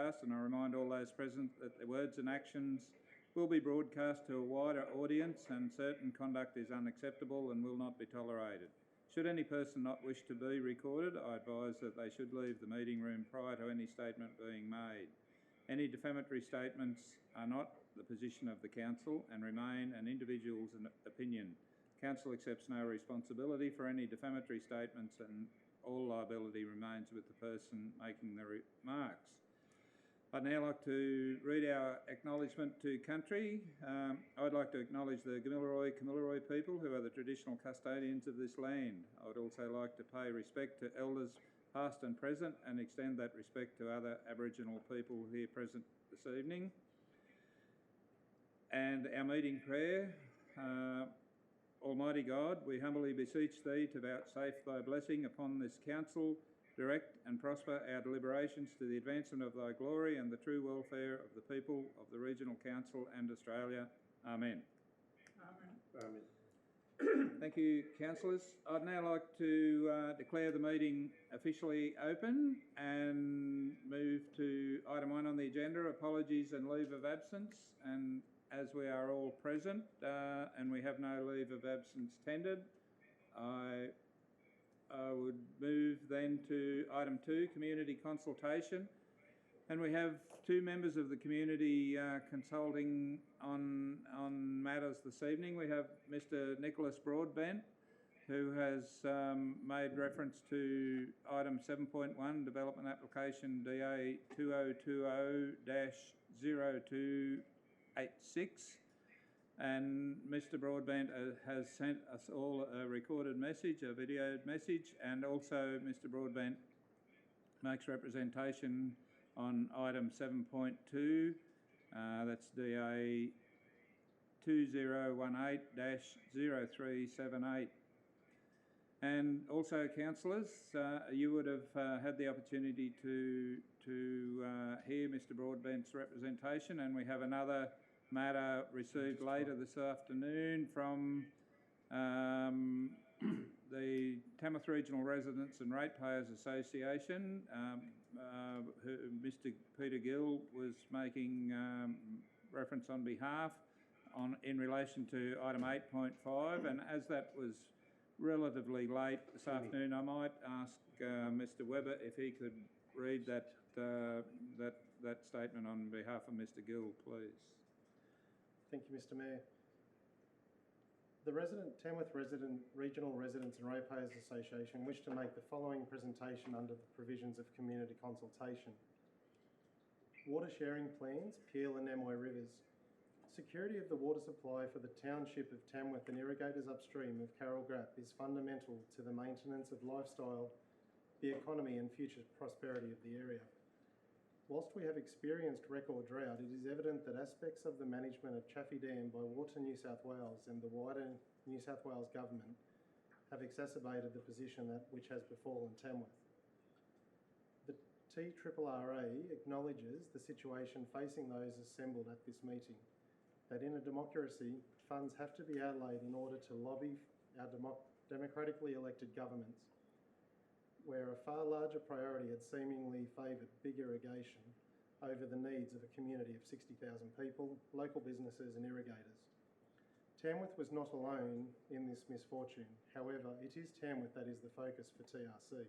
broadcast, and I remind all those present that their words and actions will be broadcast to a wider audience, and certain conduct is unacceptable and will not be tolerated. Should any person not wish to be recorded, I advise that they should leave the meeting room prior to any statement being made. Any defamatory statements are not the position of the Council and remain an individual's opinion. Council accepts no responsibility for any defamatory statements, and all liability remains with the person making the remarks. I'd now like to read our acknowledgement to country. I'd like to acknowledge the Kamilaroi people, who are the traditional custodians of this land. I would also like to pay respect to elders past and present, and extend that respect to other Aboriginal people here present this evening. And our meeting prayer. Almighty God, we humbly beseech Thee to vouchsafe Thy blessing upon this Council, direct and prosper our deliberations to the advancement of Thy glory and the true welfare of the people of the Regional Council and Australia. Amen. Amen. Amen. Thank you, councillors. I'd now like to declare the meeting officially open and move to item 1 on the agenda, apologies and leave of absence. And as we are all present and we have no leave of absence tendered, I would move then to item 2, community consultation. And we have 2 members of the community consulting on matters this evening. We have Mr Nicholas Broadbent, who has made reference to item 7.1, development application DA 2020-0286. And Mr Broadbent has sent us all a recorded message, a videoed message, and also Mr Broadbent makes representation on item 7.2, that's DA 2018-0378. And also, councillors, you would have had the opportunity to hear Mr Broadbent's representation, and we have another matter received later this afternoon from the Tamworth Regional Residents and Ratepayers Association. Mr Peter Gill was making reference on behalf in relation to item 8.5, and as that was relatively late this afternoon, I might ask Mr Webber if he could read that statement on behalf of Mr Gill, please. Thank you, Mr Mayor. The Tamworth Regional Residents and Ratepayers Association wish to make the following presentation under the provisions of community consultation. Water sharing plans, Peel and Namoi Rivers. Security of the water supply for the township of Tamworth and irrigators upstream of Carroll Grap is fundamental to the maintenance of lifestyle, the economy and future prosperity of the area. Whilst we have experienced record drought, it is evident that aspects of the management of Chaffey Dam by Water New South Wales and the wider New South Wales government have exacerbated the position which has befallen Tamworth. The TRRRA acknowledges the situation facing those assembled at this meeting, that in a democracy, funds have to be outlaid in order to lobby our democratically elected governments, where a far larger priority had seemingly favoured big irrigation over the needs of a community of 60,000 people, local businesses and irrigators. Tamworth was not alone in this misfortune. However, it is Tamworth that is the focus for TRC.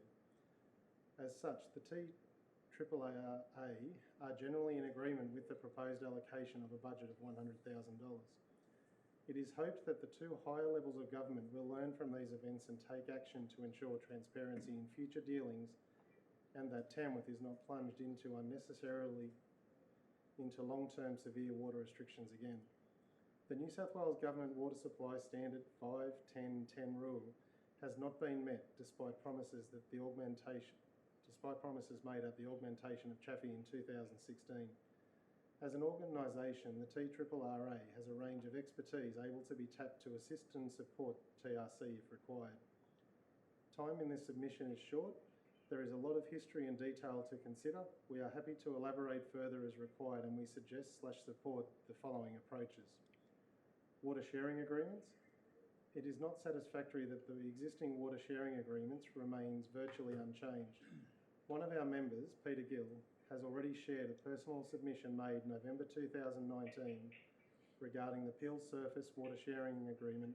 As such, the TRRRA are generally in agreement with the proposed allocation of a budget of $100,000. It is hoped that the 2 higher levels of government will learn from these events and take action to ensure transparency in future dealings, and that Tamworth is not plunged unnecessarily into long-term severe water restrictions again. The New South Wales Government Water Supply Standard 5-10-10 rule has not been met despite promises made at the augmentation of Chaffey in 2016. As an organisation, the TRRRA has a range of expertise able to be tapped to assist and support TRC if required. Time in this submission is short. There is a lot of history and detail to consider. We are happy to elaborate further as required, and we suggest/support the following approaches. Water sharing agreements. It is not satisfactory that the existing water sharing agreements remains virtually unchanged. One of our members, Peter Gill, has already shared a personal submission made November 2019 regarding the Peel Surface Water Sharing Agreement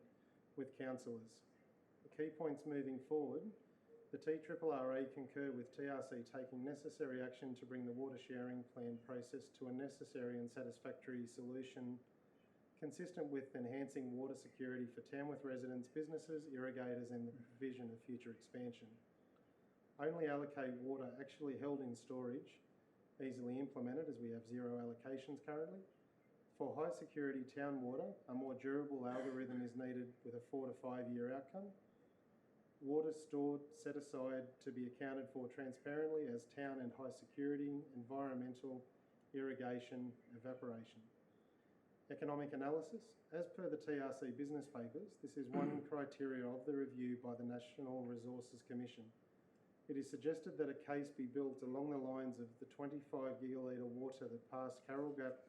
with councillors. The key points moving forward: the TRRRA concur with TRC taking necessary action to bring the water sharing plan process to a necessary and satisfactory solution consistent with enhancing water security for Tamworth residents, businesses, irrigators and the provision of future expansion. Only allocate water actually held in storage, easily implemented as we have zero allocations currently. For high security town water, a more durable algorithm is needed with a 4 to 5 year outcome. Water stored, set aside to be accounted for transparently as town and high security, environmental, irrigation, evaporation. Economic analysis. As per the TRC business papers, this is one criteria of the review by the National Resources Commission. It is suggested that a case be built along the lines of the 25 gigalitre water that passed Carroll Gap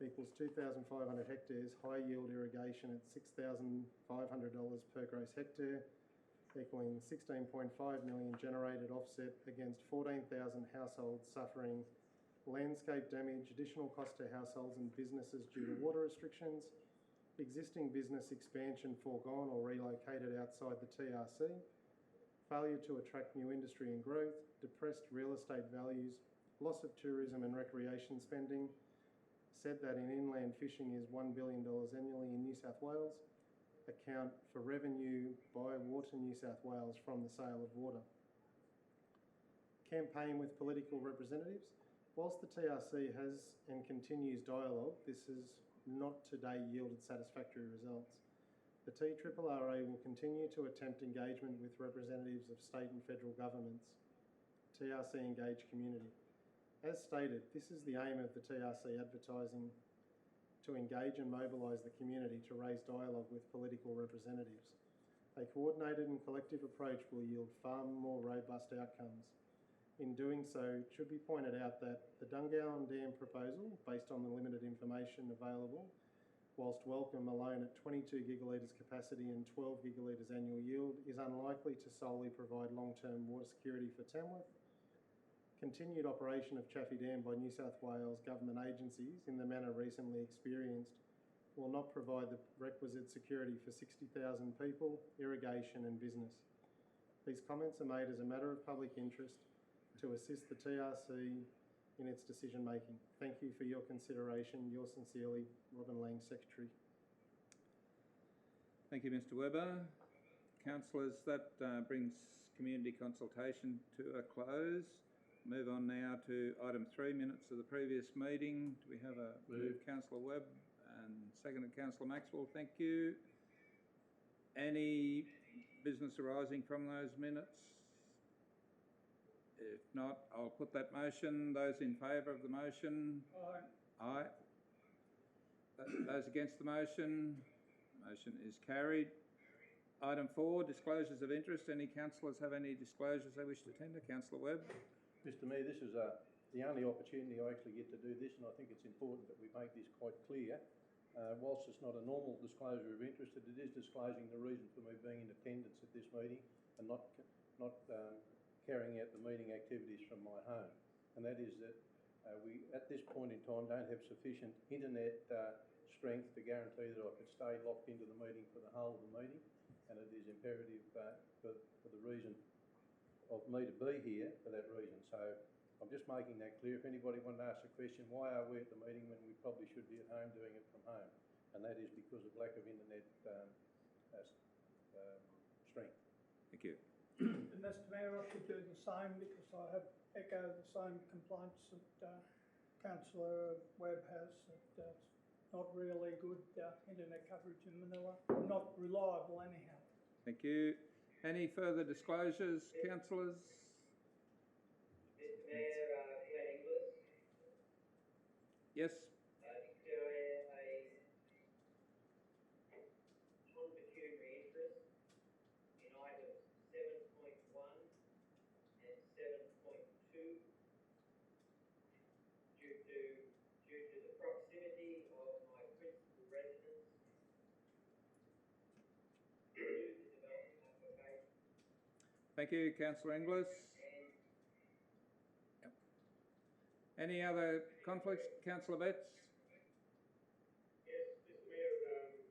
equals 2,500 hectares, high yield irrigation at $6,500 per gross hectare, equaling 16.5 million generated offset against 14,000 households suffering landscape damage, additional cost to households and businesses due to water restrictions, existing business expansion foregone or relocated outside the TRC, failure to attract new industry and growth, depressed real estate values, loss of tourism and recreation spending, said that in inland fishing is $1 billion annually in New South Wales, account for revenue by Water New South Wales from the sale of water. Campaign with political representatives. Whilst the TRC has and continues dialogue, this has not today yielded satisfactory results. The TRRRA will continue to attempt engagement with representatives of state and federal governments. TRC engaged community. As stated, this is the aim of the TRC advertising, to engage and mobilise the community to raise dialogue with political representatives. A coordinated and collective approach will yield far more robust outcomes. In doing so, it should be pointed out that the Dungowan Dam proposal, based on the limited information available, whilst welcome alone at 22 gigalitres capacity and 12 gigalitres annual yield, is unlikely to solely provide long-term water security for Tamworth. Continued operation of Chaffey Dam by New South Wales government agencies in the manner recently experienced will not provide the requisite security for 60,000 people, irrigation and business. These comments are made as a matter of public interest to assist the TRC in its decision making. Thank you for your consideration. Yours sincerely, Robin Lang, Secretary. Thank you, Mr. Webber. Councillors, that brings community consultation to a close. Move on now to item 3, minutes of the previous meeting. Do we have a move? Councillor Webb and seconded Councillor Maxwell. Thank you. Any business arising from those minutes? If not, I'll put that motion. Those in favour of the motion? Aye. Aye. Those against the motion? Motion is carried. Item 4, disclosures of interest. Any councillors have any disclosures they wish to tender? Councillor Webb. Mr Mayor, this is the only opportunity I actually get to do this, and I think it's important that we make this quite clear. Whilst it's not a normal disclosure of interest, it is disclosing the reason for me being in attendance at this meeting and not carrying out the meeting activities from my home. And that is that we, at this point in time, don't have sufficient internet strength to guarantee that I could stay locked into the meeting for the whole of the meeting. And it is imperative for the reason of me to be here for that reason. So I'm just making that clear. If anybody wanted to ask a question, why are we at the meeting when we probably should be at home doing it from home? And that is because of lack of internet strength. Thank you. And Mr Mayor, I should do the same because I have echoed the same complaints that Councillor Webb has, that it's not really good internet coverage in Manila, not reliable anyhow. Thank you. Any further disclosures, councillors? Mr Mayor, Ian Inglis. Yes. Declare a non-pecuniary interest in items 7.1 and 7.2 due to the proximity of my principal residence to the development application. Thank you, Councillor Inglis. Any other conflicts? Councillor Betts? Yes, Mr Mayor, I have the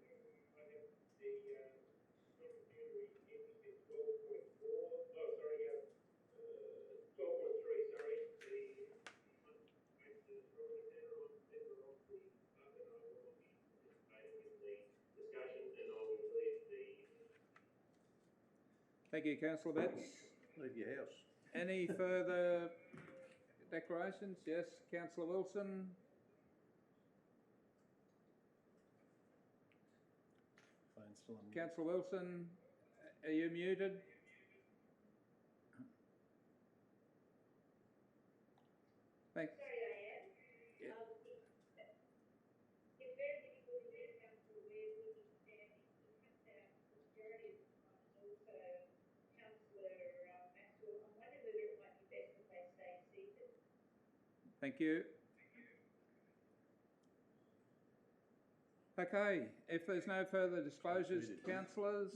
non-pecuniary interest in 12.4, 12.3, sorry, the based the Authority Centre. I'm a member of the club and I will not be participating in the discussions and I will leave the Thank you, Councillor Betts. Leave your house. Any further declarations? Yes, Councillor Wilson. Phone's still on. Councillor Wilson, are you muted? Thanks. Sorry, I am. Yeah. It's very difficult to hear Councillor Webb when you stand in the majority of the time, and also Councillor Maxwell. I'm wondering whether it might be best if they stay seated. Thank you. Okay, if there's no further disclosures, councillors,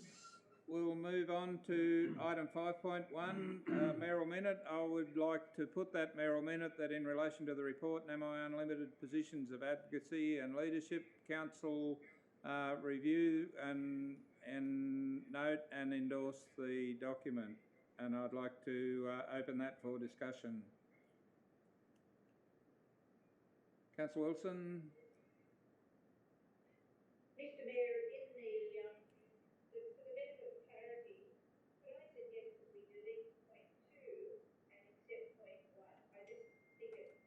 we'll move on to item 5.1, mayoral minute. I would like to put that mayoral minute that in relation to the report, NAMI Unlimited positions of advocacy and leadership, council review and note and endorse the document. And I'd like to open that for discussion. Councillor Wilson. Mr Mayor, for the benefit of clarity, could I suggest that we delete point 2 and accept point 1? I just think it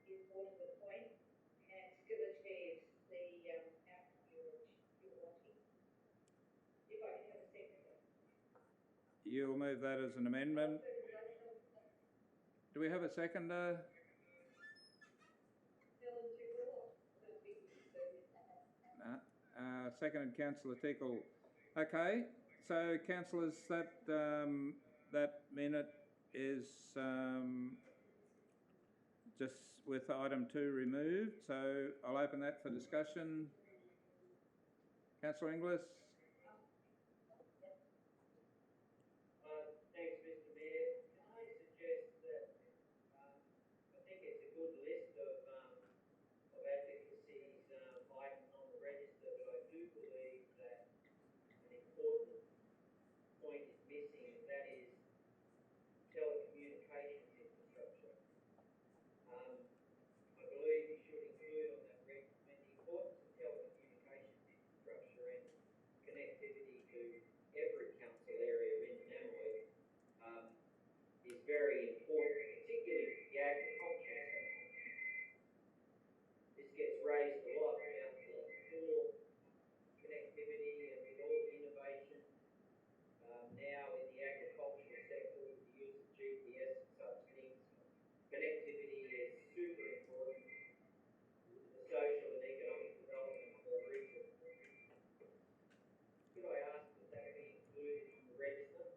is more to the point and still achieves the outcome you're wanting. If I can have a seconder. You'll move that as an amendment. Do we have a seconder? Seconded Councillor Tickle. Okay, so councillors, that minute is just with item 2 removed. So I'll open that for discussion. Councillor Inglis. Thanks, Mr Mayor. Can I suggest that I think it's a good list of advocacy's items on the register, but I do believe that an important point is missing, and that is telecommunications infrastructure. I believe you should include on that document the importance of telecommunications infrastructure and connectivity to every council area in Namoi is very important, particularly for the agriculture sector. This gets raised a lot about the poor connectivity and with all the innovation now in the agricultural sector with the use of GPS and such things. Connectivity is super important to the social and economic development of the region. Could I ask that be included on the register?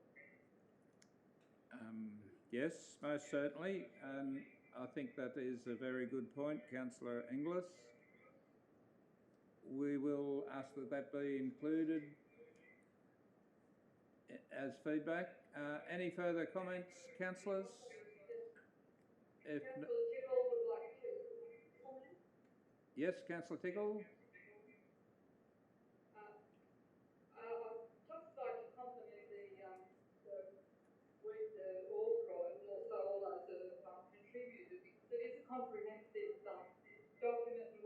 Yes, most certainly, and I think that is a very good point, Councillor Inglis. We will ask that be included as feedback. Any further comments, councillors? If Councillor Tickle would like to comment. Yes, Councillor Tickle. I'd just like to compliment the author and also all those that have contributed, because it is a comprehensive document and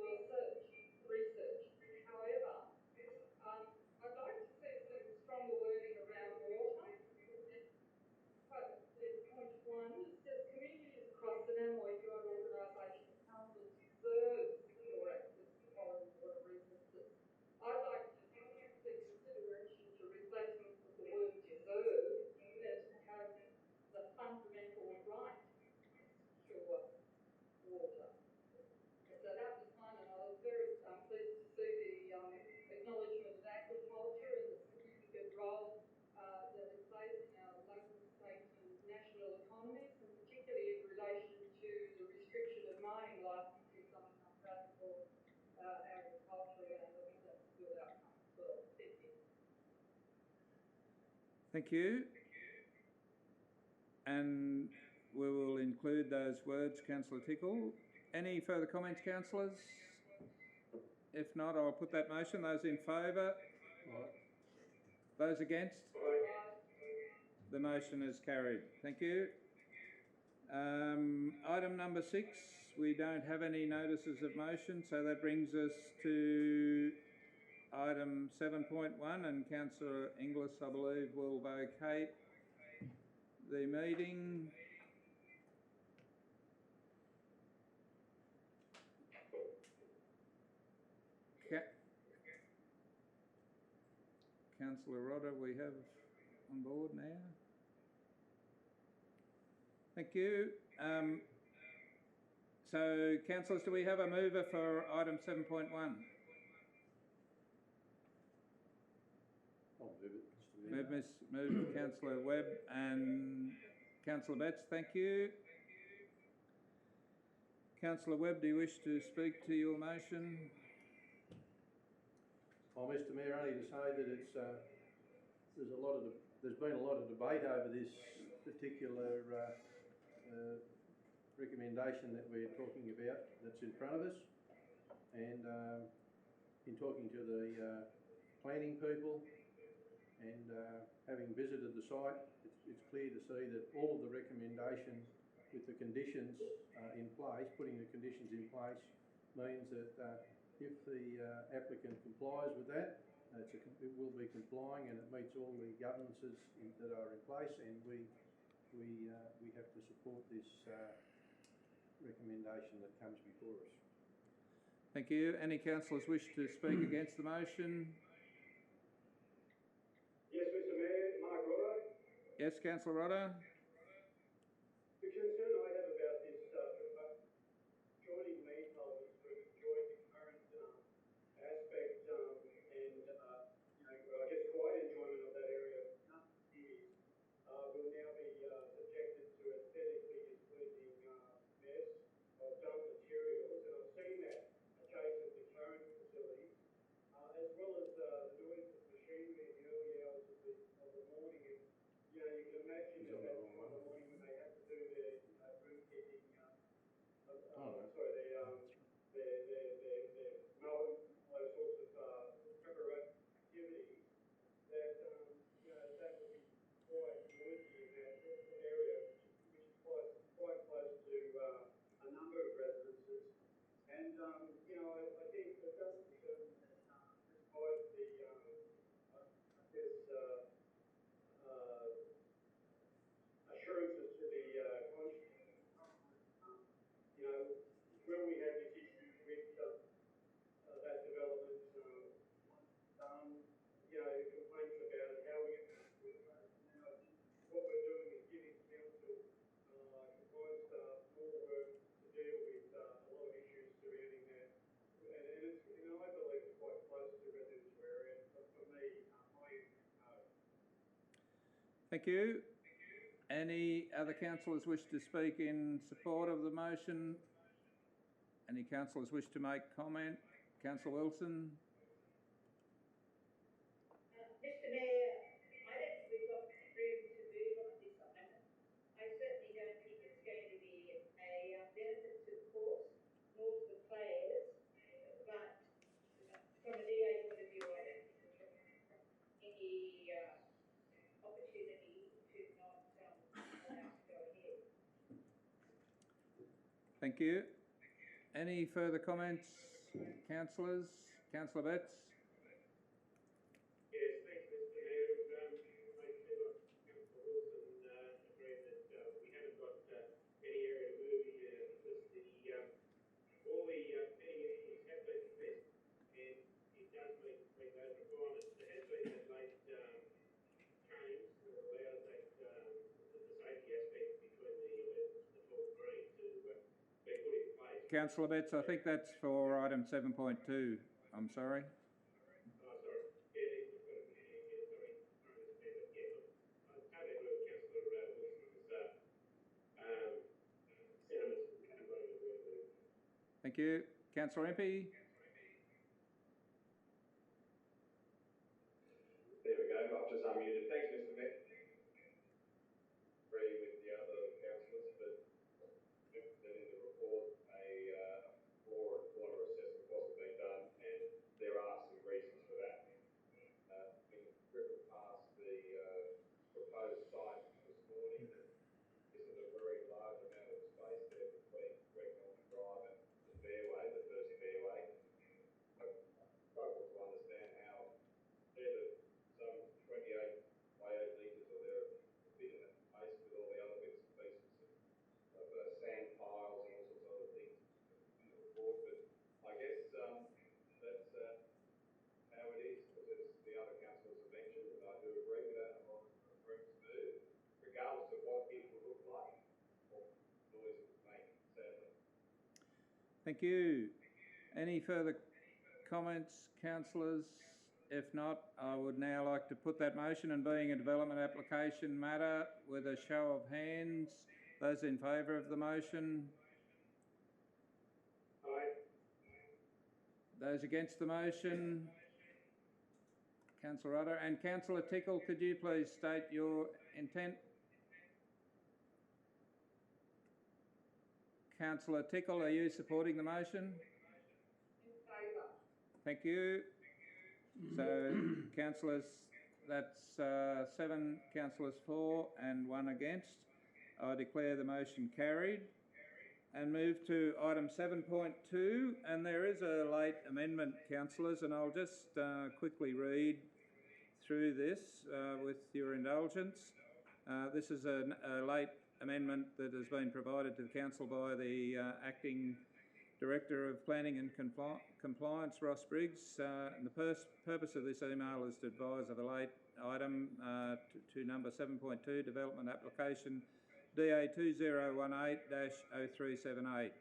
researched. However, I'd like to see some stronger wording around water. There's point 1, it says communities across the Namoi Joint Organisation of Councils deserve secure access to quality water resources. I'd like to see consideration to replacement of the word deserve as to have the fundamental right to secure water. So that was one, and I was very pleased to see the acknowledgement of agriculture and the significant role that it plays in our local, state and national economies, and particularly in relation to the restriction of mining licences on unpractical agriculture land. I think that's a good outcome as well. Thank you. Thank you. And we will include those words, Councillor Tickle. Any further comments, councillors? If not, I'll put that motion. Those in favour? Those against? The motion is carried. Thank you. Item number 6, we don't have any notices of motion, so that brings us to item 7.1, and Councillor Inglis, I believe, will vacate the meeting. Councillor Rodder, we have on board now. Thank you. So, councillors, do we have a mover for item 7.1? I'll move it, Mr. Mayor. Move Councillor Webb and Councillor Betts, thank you. Councillor Webb, do you wish to speak to your motion? Oh, Mr. Mayor, only to say that it's there's been a lot of debate over this particular recommendation that we're talking about that's in front of us, and in talking to the planning people and having visited the site, it's clear to see that all of the recommendation with the conditions in place, putting the conditions in place, means that if the applicant complies with that, it will be complying and it meets all the governances that are in place, and we have to support this recommendation that comes before us. Thank you. Any councillors wish to speak against the motion? Yes, Mr. Mayor, Mark Rodder. Yes, Councillor Rodder. The concern I have about this joining meat holders who have enjoyed the current aspect and I guess quiet enjoyment of that area for a number of years will now be subjected to aesthetically displeasing mess of dump materials, and I've seen that adjacent to current facilities, as well as the noise of machinery in the early hours of the morning. And you can imagine at that time of the morning when they have to do their room keeping, their mowing, those sorts of preparatory activities, that that would be quite noisy in that area, which is quite close to a number of residences. And I think it does concern me that despite the assurances to the conscience, when we have this issue with that development, complaints about it, how we get to it. And I think what we're doing is giving council compliance staff more work to deal with a lot of issues surrounding that. And I believe it's quite close to residential areas, but for me, my no. Thank you. Any other councillors wish to speak in support of the motion? Any councillors wish to make comment? Councillor Wilson. Mr. Mayor, I don't think we've got room to move on this item. I certainly don't think it's going to be a benefit to the course nor to the players, but from a DA point of view, I don't think there's any opportunity to not allow us to go ahead. Thank you. Any further comments, councillors? Councillor Betts. Yes, thanks, Mr. Mayor. I feel like Councillor Wilson agreed that we haven't got any area to move here because all the petting issues have been addressed, and it does meet those requirements. There has been that late change that allows that the safety aspect between the 11th and the 12th green to be put in place. Councillor Betts, I think that's for item 7.2. I'm sorry. Thank you. Councillor Impey. There we go, I've just unmuted. Thanks, Mr. Mayor. Agree with the other councillors, but Thank you. Any further comments, councillors? If not, I would now like to put that motion, and being a development application matter, with a show of hands. Those in favour of the motion? Aye. Those against the motion? Councillor Rudder. And Councillor Tickle, could you please state your intent? Councillor Tickle, are you supporting the motion? In favour. Thank you. So, councillors, that's 7 councillors for and 1 against. I declare the motion carried. And move to item 7.2, and there is a late amendment, councillors, and I'll just quickly read through this with your indulgence. This is a late amendment that has been provided to the council by the Acting Director of Planning and Compliance, Ross Briggs. And the purpose of this email is to advise of a late item to number 7.2, Development Application DA 2018-0378.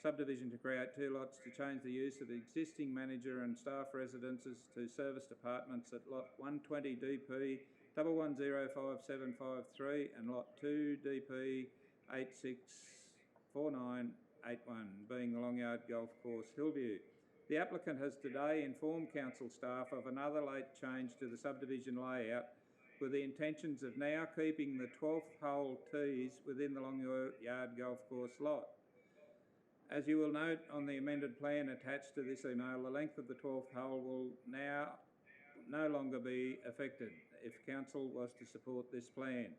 Subdivision to create 2 lots to change the use of existing manager and staff residences to service departments at lot 120 DP 1105753 and lot 2 DP 864981, being the Longyard Golf Course, Hillview. The applicant has today informed council staff of another late change to the subdivision layout, with the intentions of now keeping the 12th hole tees within the Longyard Golf Course lot. As you will note on the amended plan attached to this email, the length of the 12th hole will now no longer be affected if council was to support this plan.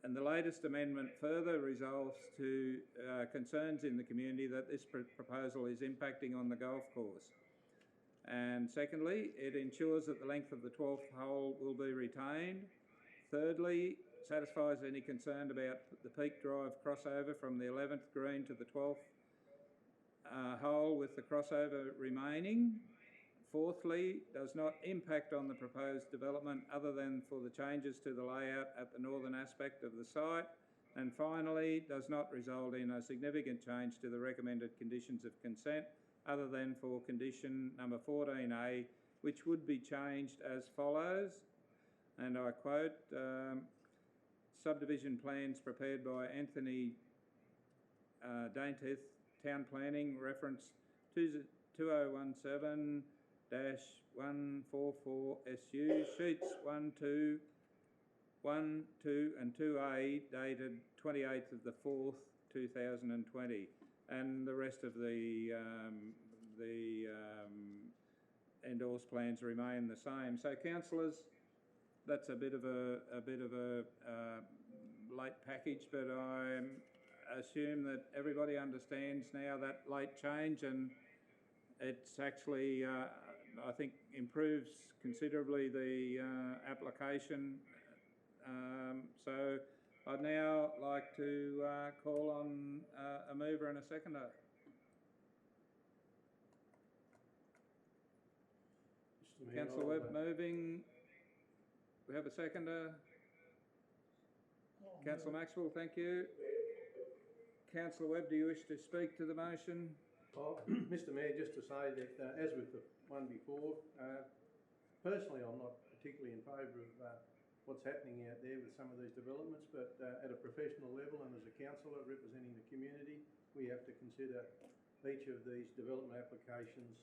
And the latest amendment further resolves to concerns in the community that this proposal is impacting on the golf course. And secondly, it ensures that the length of the 12th hole will be retained. Thirdly, satisfies any concern about the Peak Drive crossover from the 11th green to the 12th hole, with the crossover remaining. Fourthly, does not impact on the proposed development other than for the changes to the layout at the northern aspect of the site. And finally, does not result in a significant change to the recommended conditions of consent other than for condition number 14A, which would be changed as follows, and I quote, subdivision plans prepared by Anthony Daintith, Town Planning, reference 2017-144 SU, sheets 1, 2, 1, 2 and 2A, dated 28th of the 4th, 2020. And the rest of the endorsed plans remain the same. So, councillors, that's a bit of a late package, but I assume that everybody understands now that late change, and it's actually I think improves considerably the application. So I'd now like to call on a mover and a seconder. Councillor Webb moving. We have a seconder. Councillor Maxwell, thank you. Councillor Webb, do you wish to speak to the motion? Well, Mr Mayor, just to say that as with the one before, personally I'm not particularly in favour of what's happening out there with some of these developments, but at a professional level and as a councillor representing the community, we have to consider each of these development applications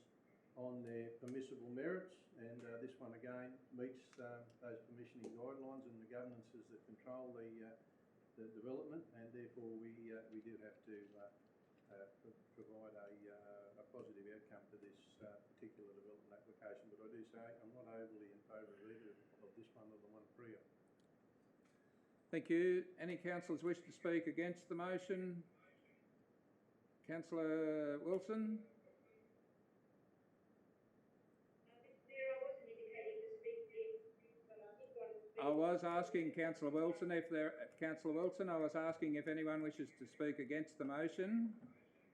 on their permissible merits, and this one again meets those permissioning guidelines and the governances that control the development, and therefore we do have to provide a positive outcome to this particular development application. But I do say I'm not overly in favour of either of this one or the one prior. Thank you. Any councillors wish to speak against the motion? Councillor Wilson? I was asking Councillor Wilson if I was asking if anyone wishes to speak against the motion.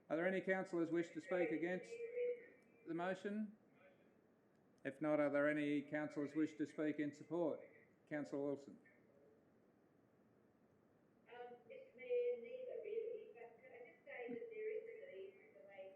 Are there any councillors wish to speak against the motion? If not, are there any councillors wish to speak in support? Councillor Wilson. Mr Mayor, neither really, but can I just say that there is a delay coming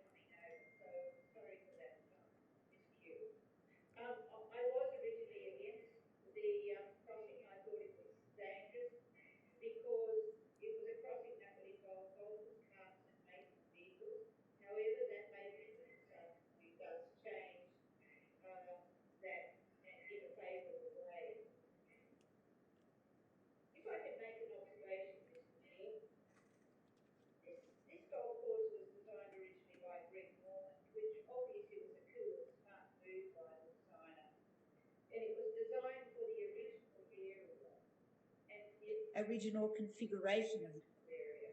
original configuration of the area.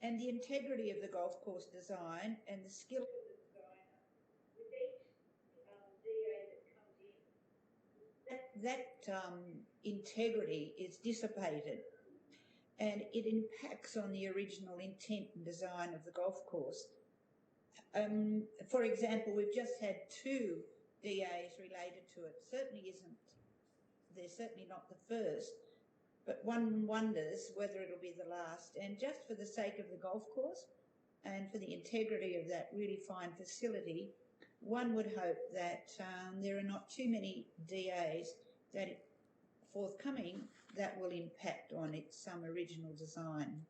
And the integrity of the golf course design and the skill of the designer with each DA that comes in, that integrity is dissipated and it impacts on the original intent and design of the golf course. For example, we've just had 2 DAs related to it. They're certainly not the first, but one wonders whether it'll be the last. And just for the sake of the golf course and for the integrity of that really fine facility, one would hope that there are not too many DAs that forthcoming that will impact on its original design.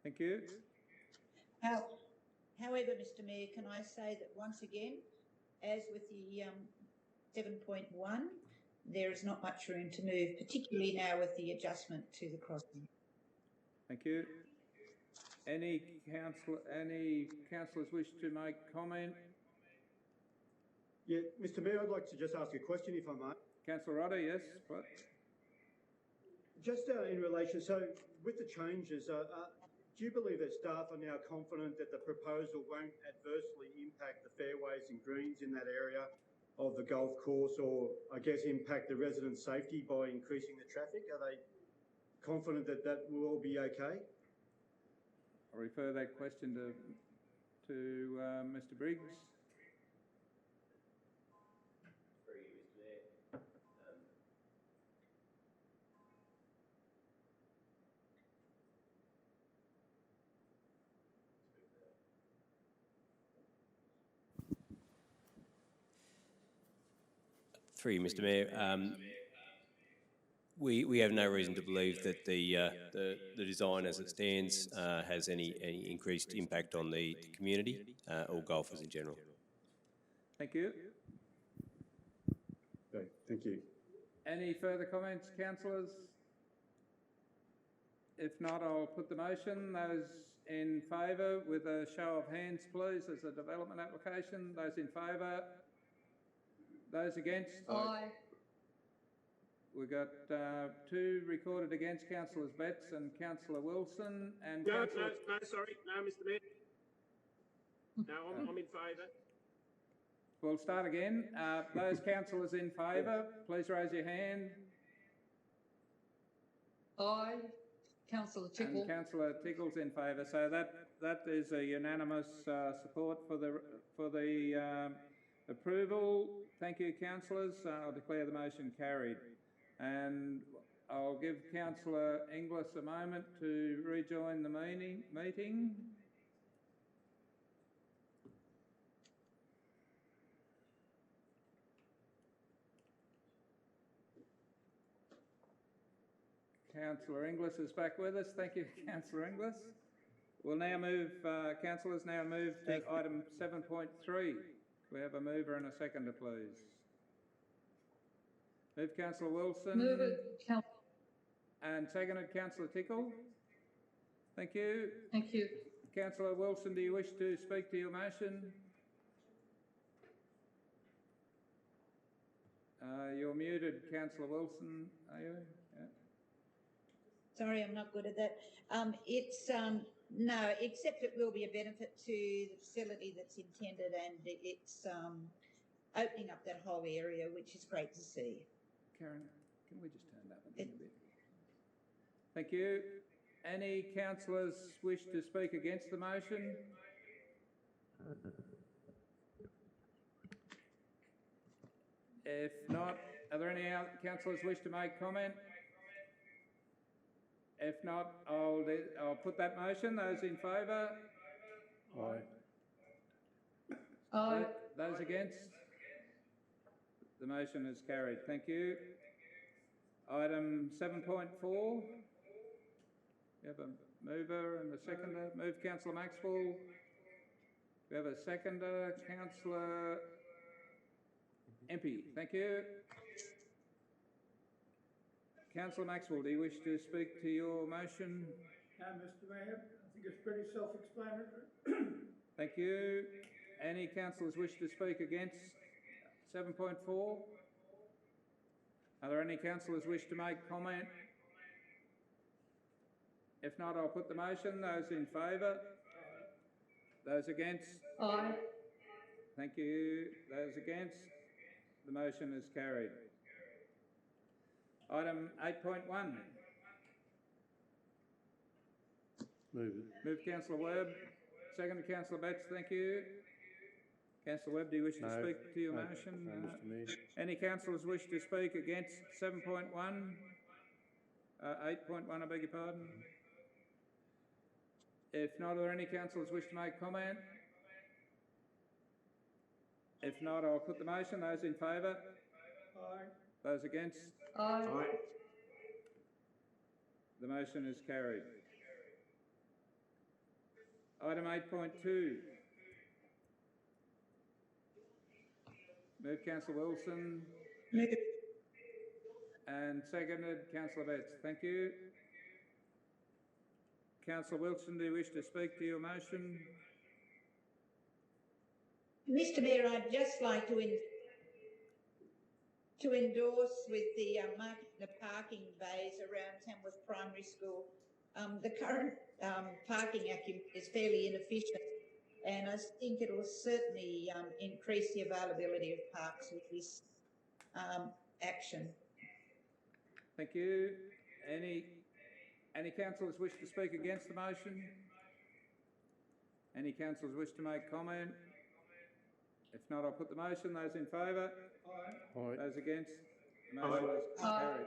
Thank you. However, Mr Mayor, can I say that once again, as with the 7.1, there is not much room to move, particularly now with the adjustment to the crossing. Thank you. Any councillors wish to make comment? Yeah, Mr Mayor, I'd like to just ask a question, if I may. Councillor Rodder, yes. What? Just in relation, so with the changes, do you believe that staff are now confident that the proposal won't adversely impact the fairways and greens in that area of the golf course, or I guess impact the residents' safety by increasing the traffic? Are they confident that that will all be okay? I'll refer that question to Mr Briggs. Through you, Mr Mayor, we have no reason to believe that the design as it stands has any increased impact on the community or golfers in general. Thank you. Okay, thank you. Any further comments, councillors? If not, I'll put the motion. Those in favour with a show of hands, please, as a development application. Those in favour? Those against? Aye. We've got 2 recorded against, Councillors Betts and Councillor Wilson. And No, sorry. No, Mr Mayor. No, I'm in favour. We'll start again. Those councillors in favour, please raise your hand. Aye. Councillor Tickle. And Councillor Tickle's in favour. So that is a unanimous support for the approval. Thank you, councillors. I'll declare the motion carried. And I'll give Councillor Inglis a moment to rejoin the meeting. Councillor Inglis is back with us. Thank you, Councillor Inglis. We'll now move, councillors now move to item 7.3. We have a mover and a seconder, please. Move Councillor Wilson. Move it, Councillor. And seconded Councillor Tickle. Thank you. Thank you. Councillor Wilson, do you wish to speak to your motion? You're muted, Councillor Wilson, are you? Yeah. Sorry, I'm not good at that. No, except it will be a benefit to the facility that's intended, and it's opening up that whole area, which is great to see. Karen, can we just turn that one down a bit? Thank you. Any councillors wish to speak against the motion? If not, are there any councillors wish to make comment? If not, I'll put that motion. Those in favour? Aye. Aye. Those against? The motion is carried. Thank you. Item 7.4. We have a mover and a seconder. Move Councillor Maxwell. We have a seconder, Councillor Empey. Thank you. Councillor Maxwell, do you wish to speak to your motion? No, Mr Mayor, I think it's pretty self-explanatory. Thank you. Any councillors wish to speak against 7.4? Are there any councillors wish to make comment If not, I'll put the motion. Those in favour? Those against? Aye. Thank you. Those against? The motion is carried. Item 8.1. Move it. Moved Councillor Webb. Seconded Councillor Betts. Thank you. Councillor Webb, do you wish to No. speak to your No, motion? no, Mr Mayor. Any councillors wish to speak against 7.1? 8.1, I beg your pardon. If not, are there any councillors wish to make comment? If not, I'll put the motion. Those in favour? Aye. Those against? Aye. The motion is carried. Item 8.2. Moved Councillor Wilson and seconded Councillor Betts. Thank you. Councillor Wilson, do you wish to speak to your motion? Mr Mayor, I'd just like to endorse with the marking the parking bays around Tamworth Primary School. The current parking is fairly inefficient, and I think it will certainly increase the availability of parks with this action. Thank you. Any councillors wish to speak against the motion? Any councillors wish to make comment? If not, I'll put the motion. Those in favour? Aye. Aye. Those against? The motion is carried.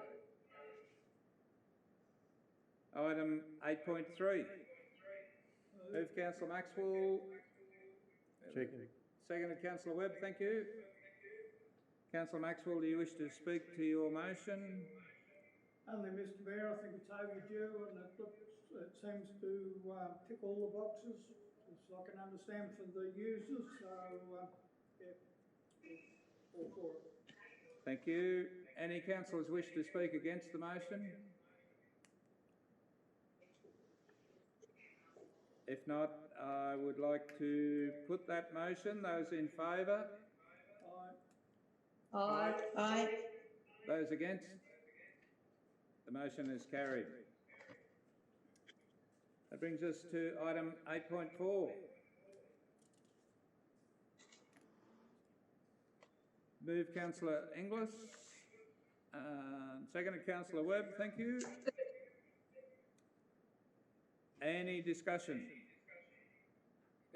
Item 8.3. Move Councillor Maxwell. Second. Seconded Councillor Webb. Thank you. Councillor Maxwell, do you wish to speak to your motion? Only, Mr Mayor, I think it's overdue and it seems to tick all the boxes, as I can understand for the users, so yeah, all for it. Thank you. Any councillors wish to speak against the motion? If not, I would like to put that motion. Those in favour? Aye. Aye. Aye. Those against? The motion is carried. That brings us to item 8.4. Move Councillor Inglis. Seconded Councillor Webb. Thank you. Any discussion?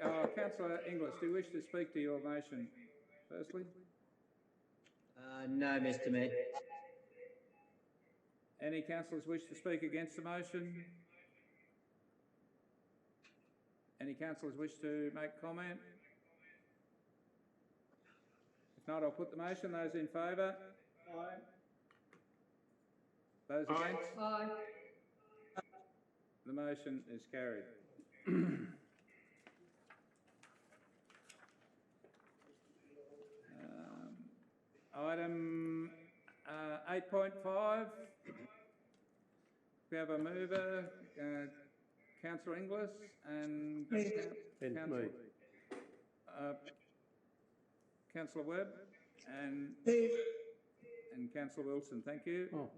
Councillor Inglis, do you wish to speak to your motion firstly? No, Mr Mayor. Any councillors wish to speak against the motion? Any councillors wish to make comment? If not, I'll put the motion. Those in favour? Aye. Those against? Aye. The motion is carried. Item 8.5. We have a mover, Councillor Inglis and And me. Councillor Webb and Councillor Wilson. Thank you. Oh,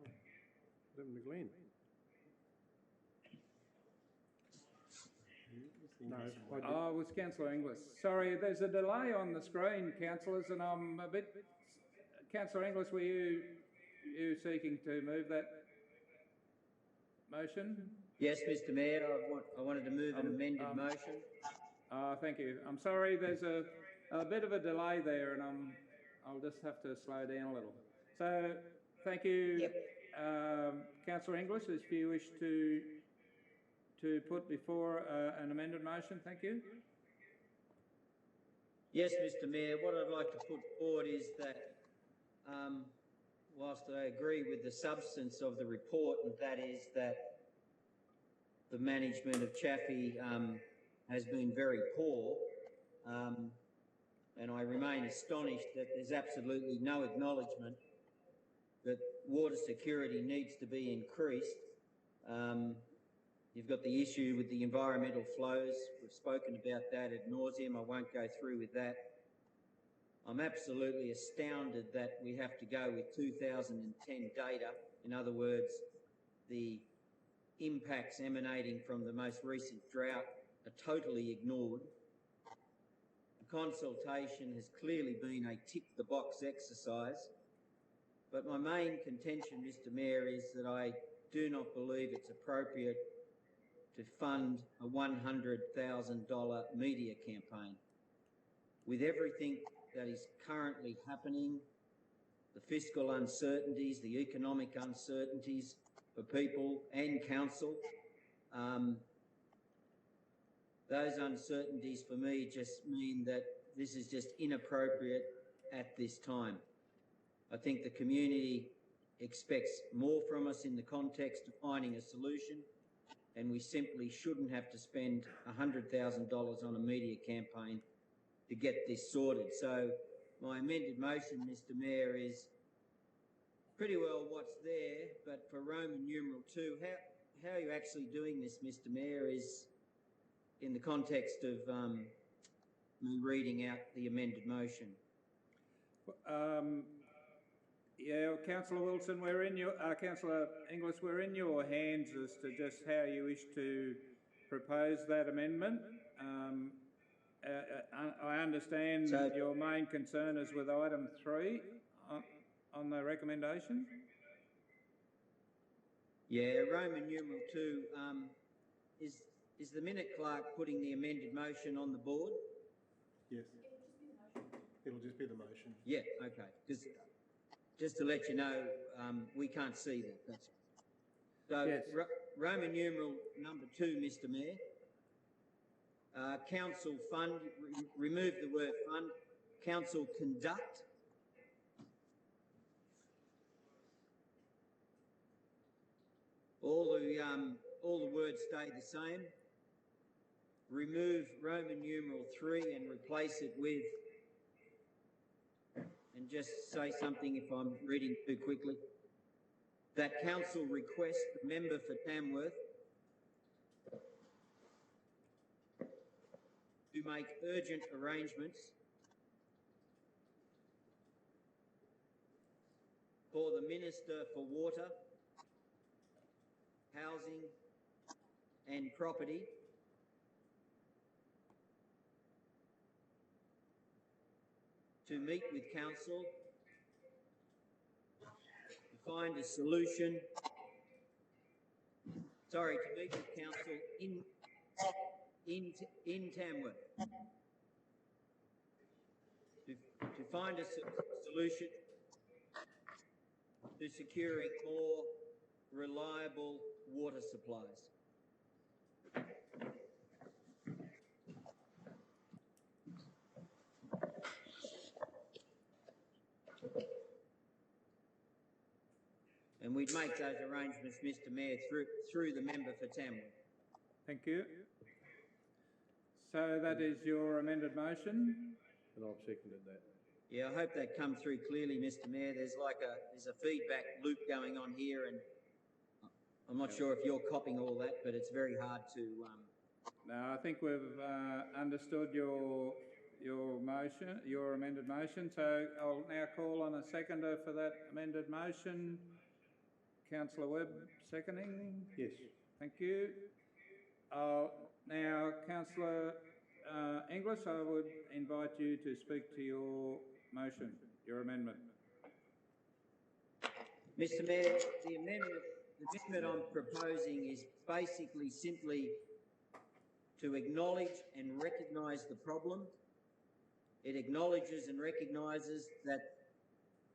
Devon McGlenn. No, I did. Oh, it was Councillor Inglis. Sorry, there's a delay on the screen, councillors, and I'm a bit... Councillor Inglis, were you seeking to move that motion? Yes, Mr Mayor, I wanted to move an amended motion. Thank you. I'm sorry, there's a bit of a delay there, and I'll just have to slow down a little. So, thank you, Yep. Councillor Inglis, if you wish to put before an amended motion, thank you. Yes, Mr Mayor, what I'd like to put forward is that whilst I agree with the substance of the report, and that is that the management of Chaffey has been very poor, and I remain astonished that there's absolutely no acknowledgement that water security needs to be increased. You've got the issue with the environmental flows. We've spoken about that ad nauseum. I won't go through with that. I'm absolutely astounded that we have to go with 2010 data. In other words, the impacts emanating from the most recent drought are totally ignored. The consultation has clearly been a tick-the-box exercise, but my main contention, Mr Mayor, is that I do not believe it's appropriate to fund a $100,000 media campaign. With everything that is currently happening, the fiscal uncertainties, the economic uncertainties for people and council, those uncertainties for me just mean that this is just inappropriate at this time. I think the community expects more from us in the context of finding a solution, and we simply shouldn't have to spend $100,000 on a media campaign to get this sorted. So my amended motion, Mr Mayor, is pretty well what's there, but for Roman numeral 2, how are you actually doing this, Mr Mayor, is in the context of me reading out the amended motion. Yeah, Councillor Wilson, Councillor Inglis, we're in your hands as to just how you wish to propose that amendment. I understand that your main concern is with item 3 on the recommendation. Yeah, Roman numeral 2, is the minute clerk putting the amended motion on the board? Yes. It'll just be the motion. Yeah, okay. Just to let you know, we can't see that. That's so. Yes. Roman numeral number 2, Mr Mayor. Council fund, remove the word fund. Council conduct. All the words stay the same. Remove Roman numeral 3 and replace it with, and just say something if I'm reading too quickly. That council request the member for Tamworth to make urgent arrangements for the Minister for Water, Housing and Property to meet with council to find a solution. Sorry, to meet with council in Tamworth to find a solution to securing more reliable water supplies. And we'd make those arrangements, Mr Mayor, through the member for Tamworth. Thank you. So that is your amended motion? And I've seconded that. Yeah, I hope that comes through clearly, Mr Mayor. There's a feedback loop going on here, and I'm not sure if you're copying all that, but it's very hard to... No, I think we've understood your motion, your amended motion. So I'll now call on a seconder for that amended motion. Councillor Webb seconding? Yes. Thank you. Now, Councillor Inglis, I would invite you to speak to your motion, your amendment. Mr Mayor, the amendment I'm proposing is basically simply to acknowledge and recognise the problem. It acknowledges and recognises that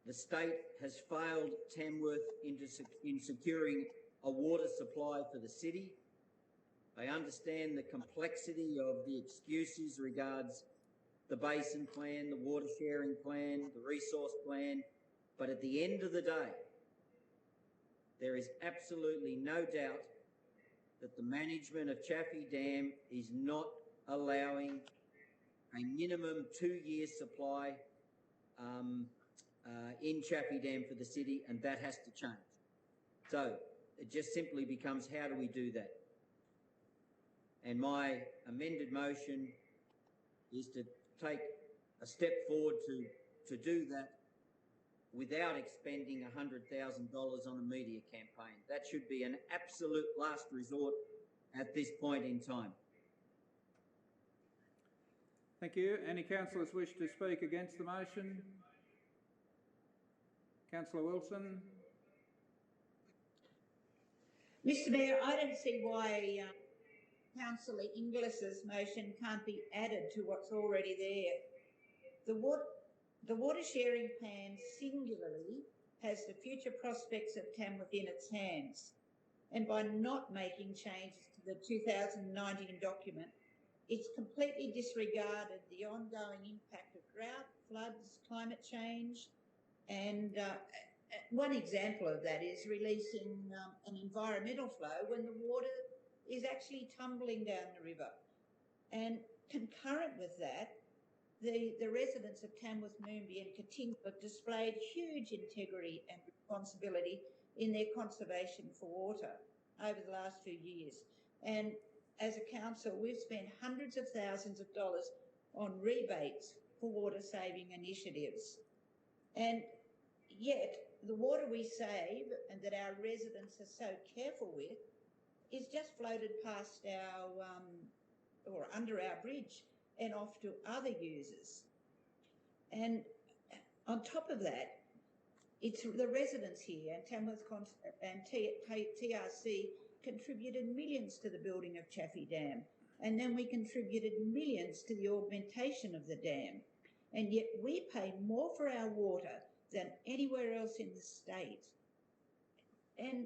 the state has failed Tamworth in securing a water supply for the city. I understand the complexity of the excuses regards the basin plan, the water sharing plan, the resource plan, but at the end of the day, there is absolutely no doubt that the management of Chaffey Dam is not allowing a minimum 2-year supply in Chaffey Dam for the city, and that has to change. So it just simply becomes, how do we do that? And my amended motion is to take a step forward to do that without expending $100,000 on a media campaign. That should be an absolute last resort at this point in time. Thank you. Any councillors wish to speak against the motion? Councillor Wilson. Mr Mayor, I don't see why Councillor Inglis's motion can't be added to what's already there. The water sharing plan singularly has the future prospects of Tamworth in its hands, and by not making changes to the 2019 document, it's completely disregarded the ongoing impact of drought, floods, climate change, and one example of that is releasing an environmental flow when the water is actually tumbling down the river. And concurrent with that, the residents of Tamworth, Moonbi and Katinga have displayed huge integrity and responsibility in their conservation for water over the last few years. And as a council, we've spent hundreds of thousands of dollars on rebates for water saving initiatives. And yet, the water we save and that our residents are so careful with is just floated past our, or under our bridge and off to other users. And on top of that, it's the residents here and Tamworth and TRC contributed millions to the building of Chaffey Dam. And then we contributed millions to the augmentation of the dam. And yet we pay more for our water than anywhere else in the state. And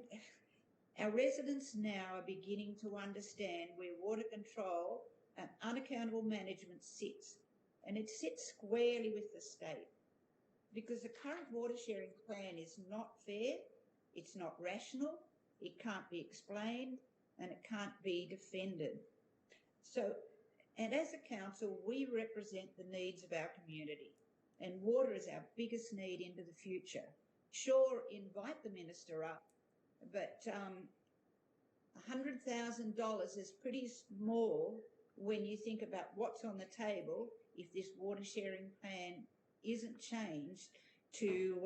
our residents now are beginning to understand where water control and unaccountable management sits. And it sits squarely with the state. Because the current water sharing plan is not fair, it's not rational, it can't be explained, and it can't be defended. So, and as a council, we represent the needs of our community, and water is our biggest need into the future. Sure, invite the minister up, but $100,000 is pretty small when you think about what's on the table if this water sharing plan isn't changed to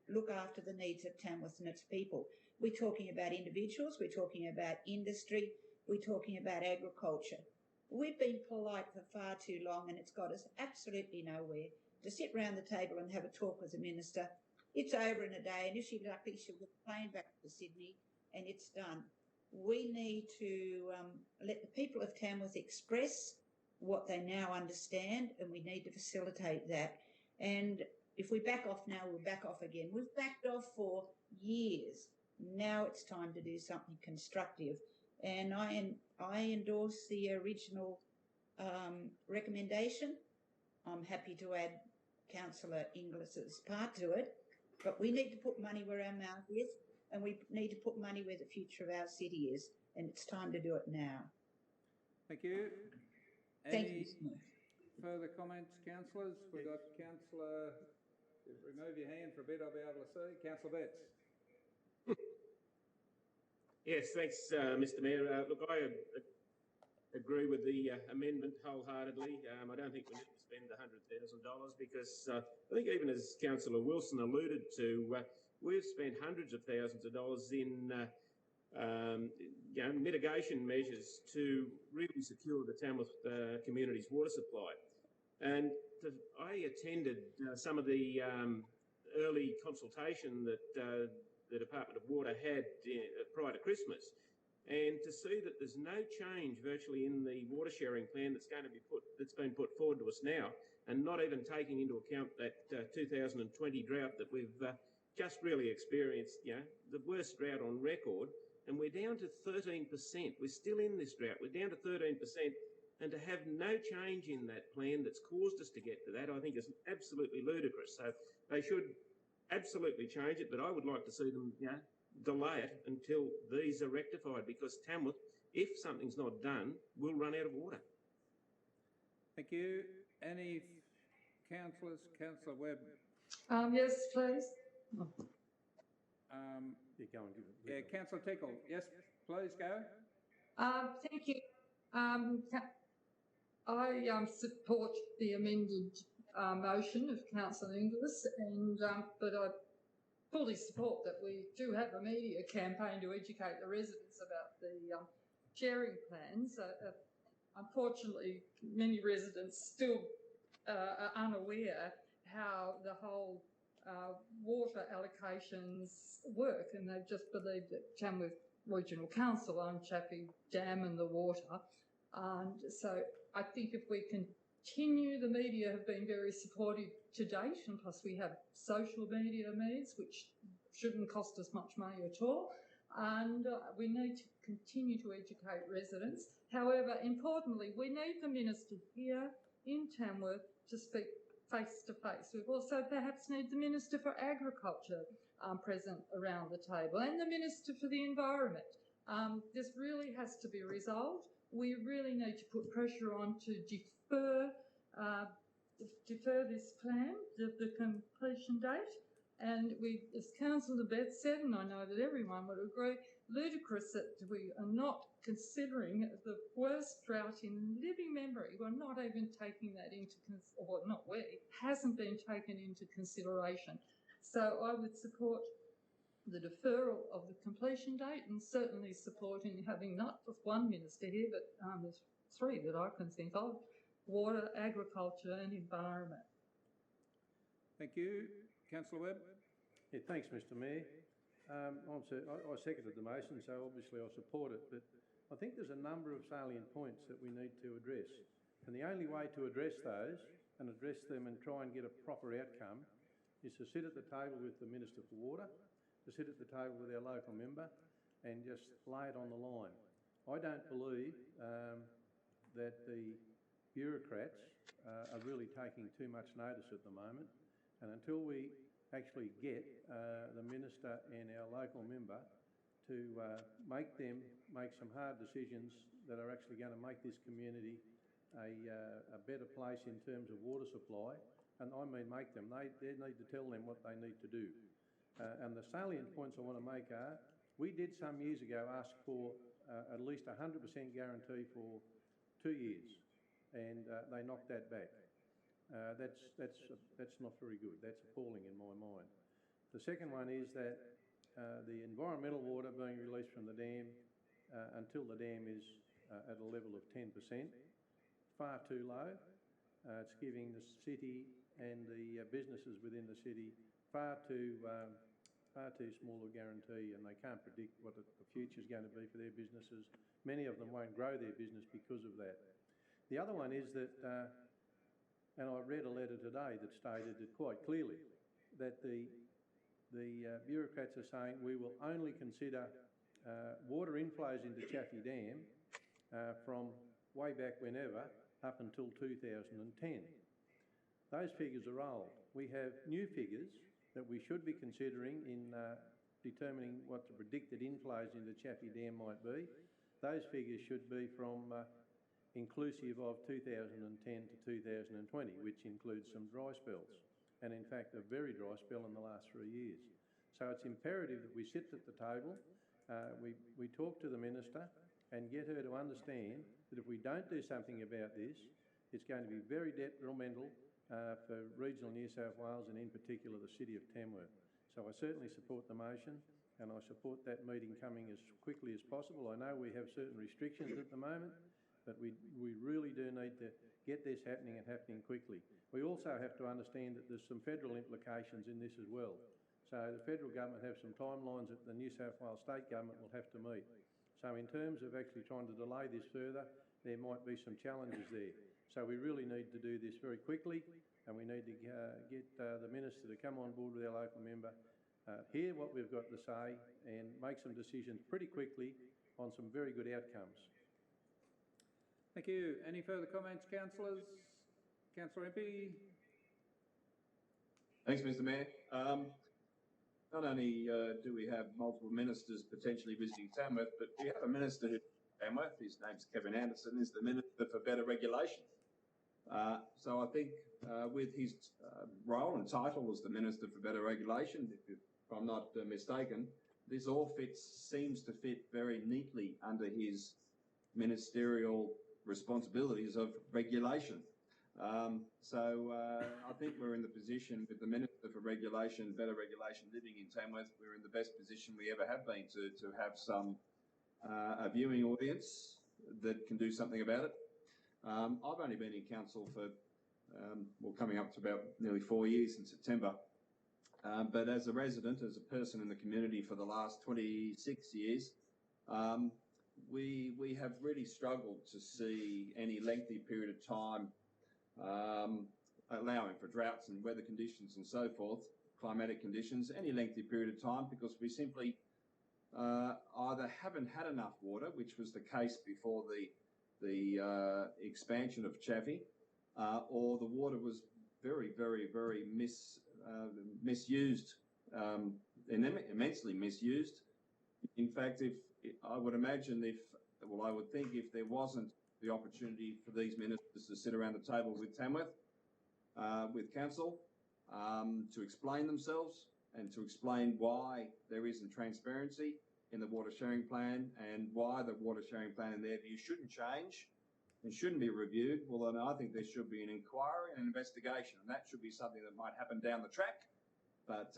look after the needs of Tamworth and its people. We're talking about individuals, we're talking about industry, we're talking about agriculture. We've been polite for far too long and it's got us absolutely nowhere. To sit round the table and have a talk with the minister, it's over in a day, and if she's lucky, she'll get the plane back to Sydney and it's done. We need to let the people of Tamworth express what they now understand, and we need to facilitate that. And if we back off now, we'll back off again. We've backed off for years. Now it's time to do something constructive. And I endorse the original recommendation. I'm happy to add Councillor Inglis's part to it, but we need to put money where our mouth is, and we need to put money where the future of our city is, and it's time to do it now. Thank you. Thank you. Further comments, councillors? We've got Councillor, remove your hand for a bit, I'll be able to see. Councillor Betts. Yes, thanks, Mr Mayor. Look, I agree with the amendment wholeheartedly. I don't think we need to spend $100,000 because I think even as Councillor Wilson alluded to, we've spent hundreds of thousands of dollars in mitigation measures to really secure the Tamworth community's water supply. And I attended some of the early consultation that the Department of Water had prior to Christmas, and to see that there's no change virtually in the water sharing plan that's been put forward to us now, and not even taking into account that 2020 drought that we've just really experienced, the worst drought on record. And we're down to 13%. We're still in this drought. We're down to 13%. And to have no change in that plan that's caused us to get to that, I think is absolutely ludicrous. So they should absolutely change it, but I would like to see them, delay it until these are rectified, because Tamworth, if something's not done, will run out of water. Thank you. Any councillors? Councillor Webb. Yes, please. Go and give it. Councillor Tickle. Yes, please go. Thank you. I support the amended motion of Councillor Inglis, and but fully support that we do have a media campaign to educate the residents about the sharing plans. Unfortunately, many residents still are unaware how the whole water allocations work, and they just believe that Tamworth Regional Council own Chaffey Dam and the water. And so I think if we continue, the media have been very supportive to date, and plus we have social media needs, which shouldn't cost us much money at all. And we need to continue to educate residents. However, importantly, we need the Minister here in Tamworth to speak face to face. We also perhaps need the Minister for Agriculture present around the table, and the Minister for the Environment. This really has to be resolved. We really need to put pressure on to defer this plan, the completion date. And we, as Councillor Beth said, and I know that everyone would agree, ludicrous that we are not considering the worst drought in living memory. We're not even taking that into, hasn't been taken into consideration. So I would support the deferral of the completion date, and certainly supporting having not just one minister here, but there's three that I can think of: water, agriculture and environment. Thank you. Councillor Webb. Yeah, thanks, Mr Mayor. I seconded the motion, so obviously I support it, but I think there's a number of salient points that we need to address. And the only way to address those and address them and try and get a proper outcome is to sit at the table with the Minister for Water, to sit at the table with our local member and just lay it on the line. I don't believe that the bureaucrats are really taking too much notice at the moment, and until we actually get the Minister and our local member to make some hard decisions that are actually going to make this community a better place in terms of water supply, and I mean make them, they need to tell them what they need to do. And the salient points I want to make are, we did some years ago ask for at least 100% guarantee for 2 years, and they knocked that back. That's not very good. That's appalling in my mind. The second one is that the environmental water being released from the dam until the dam is at a level of 10%, far too low. It's giving the city and the businesses within the city far too small a guarantee, and they can't predict what the future is going to be for their businesses. Many of them won't grow their business because of that. The other one is that, and I read a letter today that stated it quite clearly, that the bureaucrats are saying we will only consider water inflows into Chaffey Dam from way back whenever up until 2010. Those figures are old. We have new figures that we should be considering in determining what the predicted inflows into Chaffey Dam might be. Those figures should be from inclusive of 2010 to 2020, which includes some dry spells, and in fact a very dry spell in the last 3 years. So it's imperative that we sit at the table, we talk to the Minister and get her to understand that if we don't do something about this, it's going to be very detrimental for regional New South Wales and in particular the city of Tamworth. So I certainly support the motion, and I support that meeting coming as quickly as possible. I know we have certain restrictions at the moment, but we really do need to get this happening and happening quickly. We also have to understand that there's some federal implications in this as well. So the federal government have some timelines that the New South Wales state government will have to meet. So in terms of actually trying to delay this further, there might be some challenges there. So we really need to do this very quickly, and we need to get the Minister to come on board with our local member, hear what we've got to say and make some decisions pretty quickly on some very good outcomes. Thank you. Any further comments, councillors? Councillor MP. Thanks, Mr Mayor. Not only do we have multiple ministers potentially visiting Tamworth, but we have a minister who Tamworth, his name's Kevin Anderson, is the Minister for Better Regulation. So I think with his role and title as the Minister for Better Regulation, if I'm not mistaken, this all seems to fit very neatly under his ministerial responsibilities of regulation. I think we're in the position with the Minister for Regulation, Better Regulation Living in Tamworth, we're in the best position we ever have been to have some a viewing audience that can do something about it. I've only been in council for, coming up to about nearly 4 years in September. But as a resident, as a person in the community for the last 26 years, we have really struggled to see any lengthy period of time allowing for droughts and weather conditions and so forth, climatic conditions, any lengthy period of time, because we simply either haven't had enough water, which was the case before the expansion of Chaffey, or the water was very, very, very misused, immensely misused. In fact, I would think if there wasn't the opportunity for these ministers to sit around the table with Tamworth, with council, to explain themselves and to explain why there isn't transparency in the water sharing plan and why the water sharing plan, in their view, shouldn't change and shouldn't be reviewed, well, then I think there should be an inquiry and an investigation, and that should be something that might happen down the track. But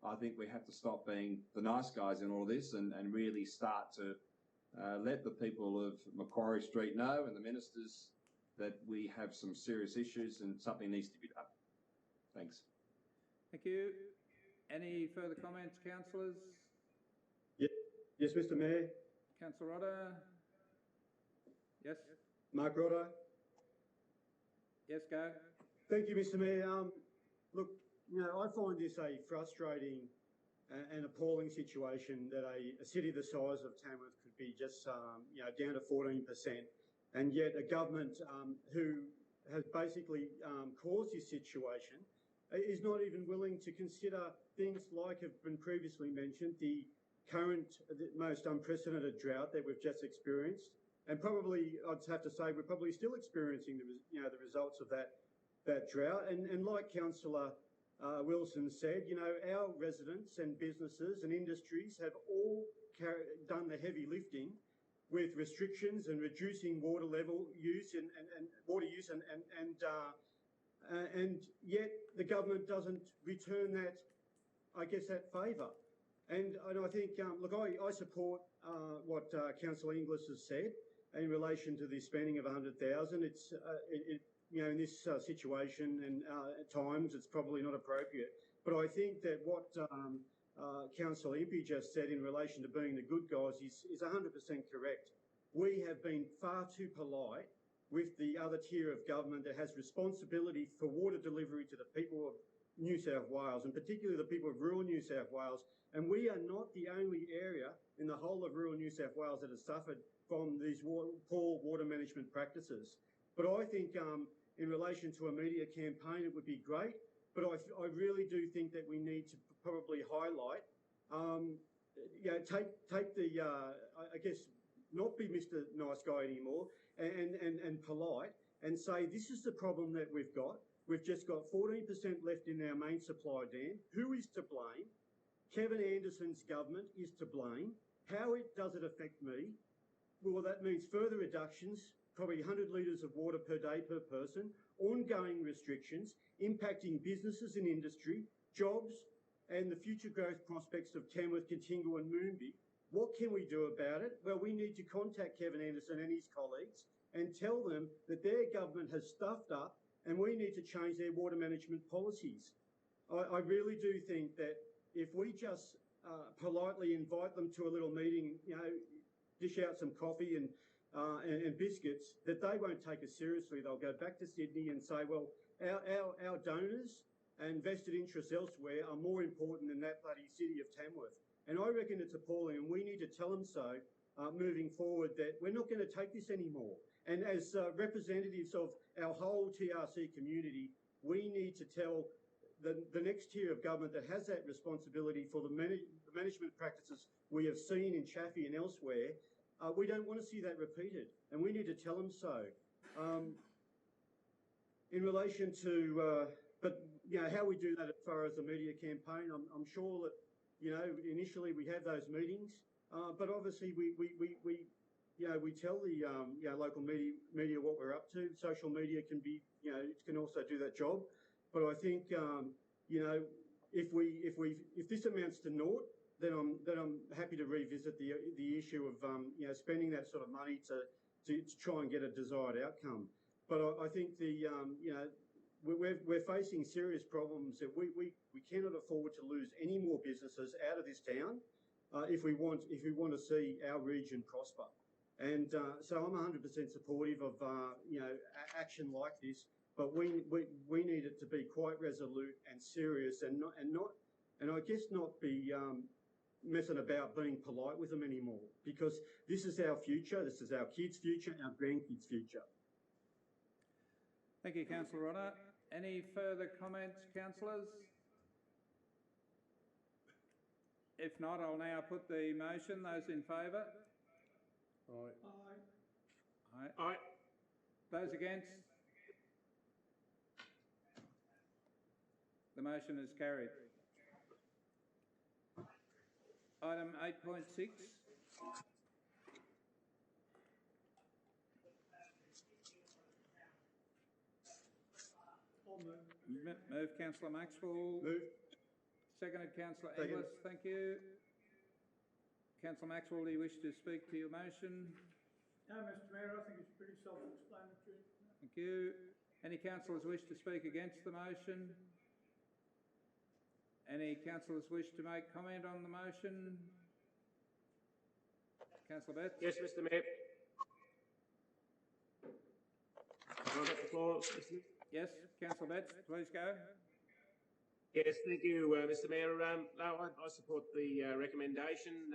I think we have to stop being the nice guys in all of this and really start to let the people of Macquarie Street know, and the ministers, that we have some serious issues and something needs to be done. Thanks. Thank you. Any further comments, councillors? Yes, Mr. Mayor. Councillor Rodder? Yes? Mark Rodder. Yes, go. Thank you, Mr. Mayor. Look, I find this a frustrating and appalling situation that a city the size of Tamworth could be just, down to 14%, and yet a government who has basically caused this situation is not even willing to consider things like have been previously mentioned, the most unprecedented drought that we've just experienced. And probably, I'd have to say, we're probably still experiencing the results of that drought. And like Councillor Wilson said, our residents and businesses and industries have all done the heavy lifting with restrictions and reducing water level use and water use, and yet the government doesn't return that, that favour. And I think, look, I support what Councillor Inglis has said in relation to the spending of 100,000. It's in this situation and at times it's probably not appropriate. But I think that what Councillor Impey just said in relation to being the good guys is 100% correct. We have been far too polite with the other tier of government that has responsibility for water delivery to the people of New South Wales, and particularly the people of rural New South Wales. And we are not the only area in the whole of rural New South Wales that has suffered from these poor water management practices. But I think in relation to a media campaign, it would be great. But I really do think that we need to probably highlight, take the, not be Mr. Nice Guy anymore and polite and say, this is the problem that we've got. We've just got 14% left in our main supply dam. Who is to blame? Kevin Anderson's government is to blame. How does it affect me? Well, that means further reductions, probably 100 litres of water per day per person, ongoing restrictions, impacting businesses and industry, jobs, and the future growth prospects of Tamworth, Contingua and Moonbi. What can we do about it? Well, we need to contact Kevin Anderson and his colleagues and tell them that their government has stuffed up and we need to change their water management policies. I really do think that if we just politely invite them to a little meeting, dish out some coffee and biscuits, that they won't take us seriously. They'll go back to Sydney and say, well, our donors and vested interests elsewhere are more important than that bloody city of Tamworth. And I reckon it's appalling, and we need to tell them so moving forward, that we're not going to take this anymore. And as representatives of our whole TRC community, we need to tell the next tier of government that has that responsibility for the management practices we have seen in Chaffey and elsewhere. We don't want to see that repeated, and we need to tell them so. In relation to, how we do that as far as the media campaign, I'm sure that, initially we have those meetings, but obviously we tell the local media what we're up to. Social media can be it can also do that job. But I think, if this amounts to naught, then I'm happy to revisit the issue of spending that sort of money to try and get a desired outcome. But I think we're facing serious problems that we cannot afford to lose any more businesses out of this town if we want to see our region prosper. And so I'm 100% supportive of action like this, but we need it to be quite resolute and serious, and I guess not be messing about being polite with them anymore, because this is our future, this is our kids' future, our grandkids' future. Thank you, Councillor Rodder. Any further comments, councillors? If not, I'll now put the motion. Those in favour? Aye. Aye. Aye. Those against? The motion is carried. Item 8.6. I'll move. Move Councillor Maxwell. Move. Seconded Councillor Second. Inglis. Thank you. Councillor Maxwell, do you wish to speak to your motion? No, Mr Mayor, I think it's pretty self-explanatory. Thank you. Any councillors wish to speak against the motion? Any councillors wish to make comment on the motion? Councillor Betts? Yes, Mr Mayor. Can I get the floor, Mr. Mayor? Yes, Councillor Betts, please go. Yes, thank you, Mr Mayor. No, I support the recommendation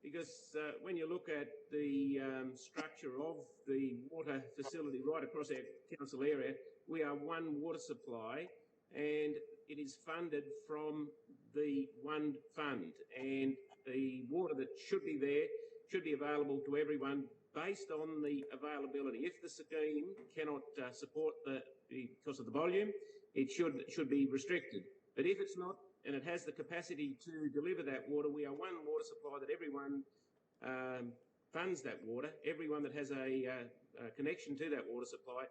because when you look at the structure of the water facility right across our council area, we are one water supply and it is funded from the one fund, and the water that should be there should be available to everyone based on the availability. If the scheme cannot support because of the volume, it should be restricted. But if it's not, and it has the capacity to deliver that water, we are one water supply that everyone funds that water. Everyone that has a connection to that water supply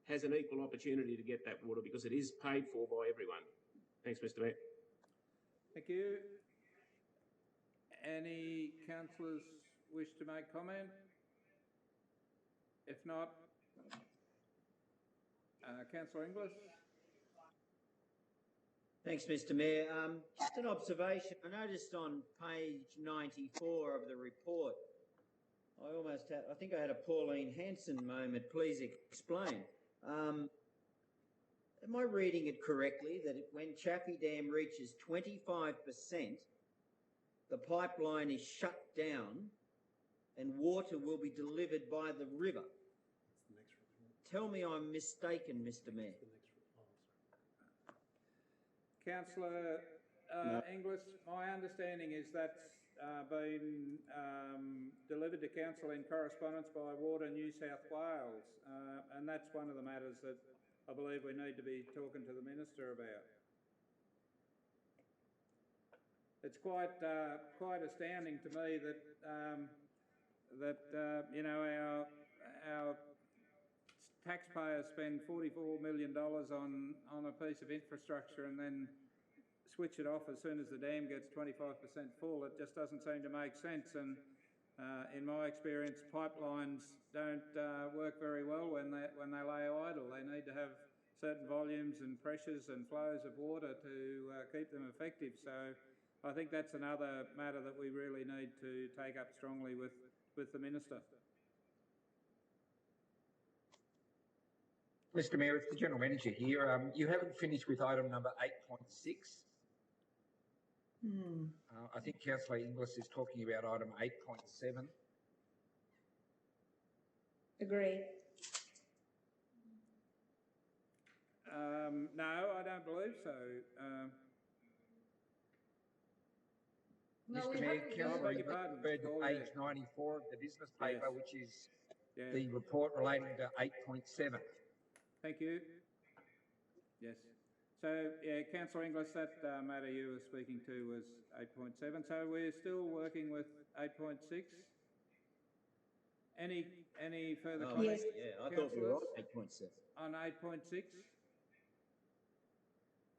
has an equal opportunity to get that water because it is paid for by everyone. Thanks, Mr Mayor. Thank you. Any councillors wish to make comment? If not, Councillor Inglis. Thanks, Mr Mayor. Just an observation. I noticed on page 94 of the report, I think I had a Pauline Hanson moment. Please explain. Am I reading it correctly that when Chaffey Dam reaches 25%, the pipeline is shut down and water will be delivered by the river? Tell me I'm mistaken, Mr Mayor. Councillor Inglis, my understanding is that's been delivered to council in correspondence by Water New South Wales, and that's one of the matters that I believe we need to be talking to the Minister about. It's quite astounding to me that our taxpayers spend $44 million on a piece of infrastructure and then switch it off as soon as the dam gets 25% full. It just doesn't seem to make sense. And in my experience, pipelines don't work very well when they lay idle. They need to have certain volumes and pressures and flows of water to keep them effective. So I think that's another matter that we really need to take up strongly with the Minister. Mr Mayor, it's the General Manager here. You haven't finished with item number 8.6. I think Councillor Inglis is talking about item 8.7. Agree. No, I don't believe so. No, Mr Mayor, Councillor Inglis referred to page 94 of the business paper, which is the report relating to 8.7. Thank you. Yes. So, Councillor Inglis, that matter you were speaking to was 8.7. So we're still working with 8.6. Any further comments? Yeah, I thought we were on 8.7. on 8.6?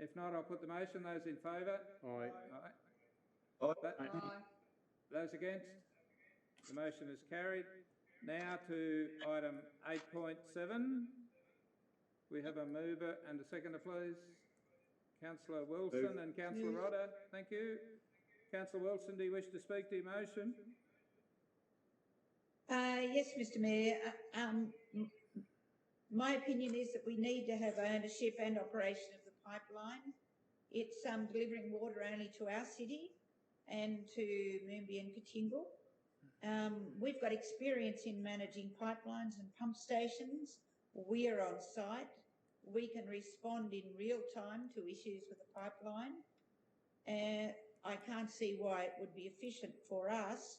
If not, I'll put the motion. Those in favour? Aye. Aye. Those against? The motion is carried. Now to item 8.7. We have a mover and a seconder, please. Councillor Wilson and Councillor Rodder. Thank you. Councillor Wilson, do you wish to speak to your motion? Yes, Mr Mayor. My opinion is that we need to have ownership and operation of the pipeline. It's delivering water only to our city and to Moombi and Katingal. We've got experience in managing pipelines and pump stations. We are on site. We can respond in real time to issues with the pipeline. I can't see why it would be efficient for us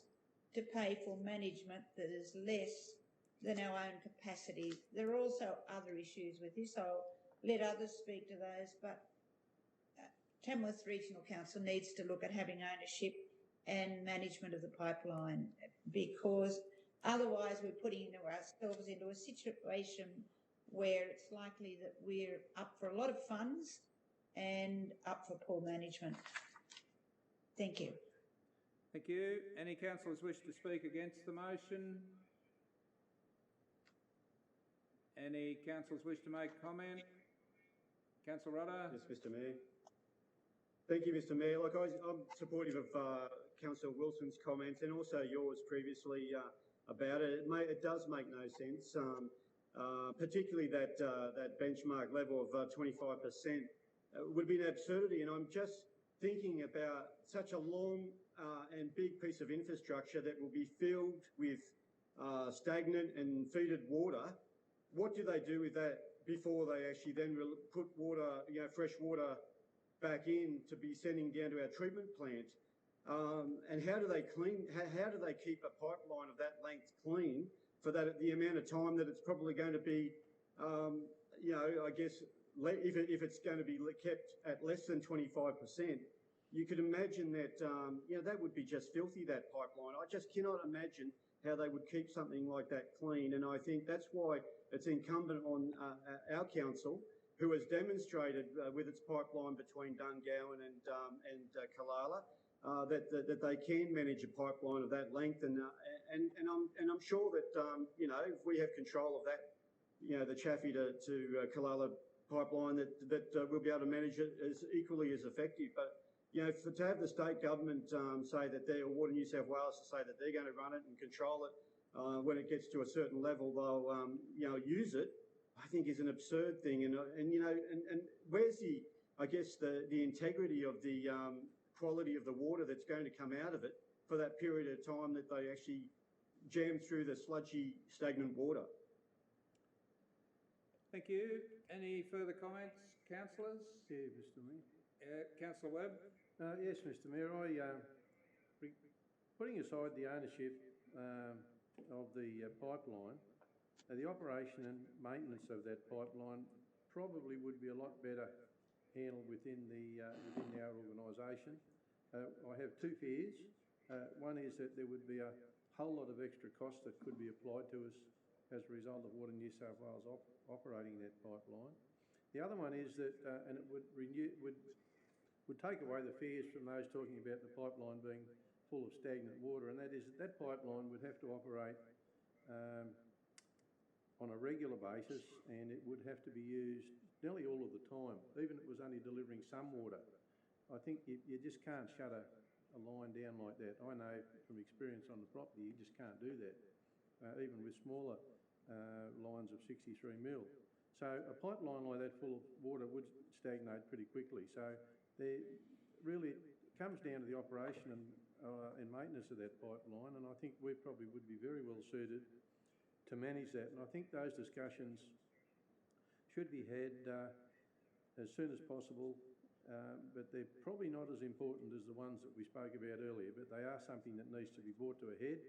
to pay for management that is less than our own capacity. There are also other issues with this. I'll let others speak to those, but Tamworth Regional Council needs to look at having ownership and management of the pipeline, because otherwise we're putting ourselves into a situation where it's likely that we're up for a lot of funds and up for poor management. Thank you. Thank you. Any councillors wish to speak against the motion? Any councillors wish to make comment? Councillor Rodder? Yes, Mr Mayor. Thank you, Mr Mayor. Like, I'm supportive of Councillor Wilson's comments and also yours previously about it. It does make no sense, particularly that benchmark level of 25% would be an absurdity. And I'm just thinking about such a long and big piece of infrastructure that will be filled with stagnant and fetid water. What do they do with that before they actually then put water, fresh water back in to be sending down to our treatment plant? And how do they clean? How do they keep a pipeline of that length clean for the amount of time that it's probably going to be? I guess if it's going to be kept at less than 25%, you could imagine that that would be just filthy, that pipeline. I just cannot imagine how they would keep something like that clean. And I think that's why it's incumbent on our council, who has demonstrated with its pipeline between Dungowan and Kalala that they can manage a pipeline of that length. And I'm sure that if we have control of that, the Chaffey to Kalala pipeline, that we'll be able to manage it as equally as effective. But to have the state government say that they're, or Water New South Wales to say that they're going to run it and control it when it gets to a certain level, they'll use it, I think is an absurd thing. And where's the integrity of the quality of the water that's going to come out of it for that period of time that they actually jam through the sludgy, stagnant water? Thank you. Any further comments, councillors? Yeah, Mr Mayor. Councillor Webb? Yes, Mr Mayor. Putting aside the ownership of the pipeline, the operation and maintenance of that pipeline probably would be a lot better handled within our organisation. I have two fears. One is that there would be a whole lot of extra cost that could be applied to us as a result of Water New South Wales operating that pipeline. The other one is that, and it would take away the fears from those talking about the pipeline being full of stagnant water, and that is that pipeline would have to operate on a regular basis, and it would have to be used nearly all of the time, even if it was only delivering some water. I think you just can't shut a line down like that. I know from experience on the property, you just can't do that, even with smaller lines of 63 mil. So a pipeline like that full of water would stagnate pretty quickly. So really it comes down to the operation and maintenance of that pipeline, and I think we probably would be very well suited to manage that. And I think those discussions should be had as soon as possible, but they're probably not as important as the ones that we spoke about earlier, but they are something that needs to be brought to a head.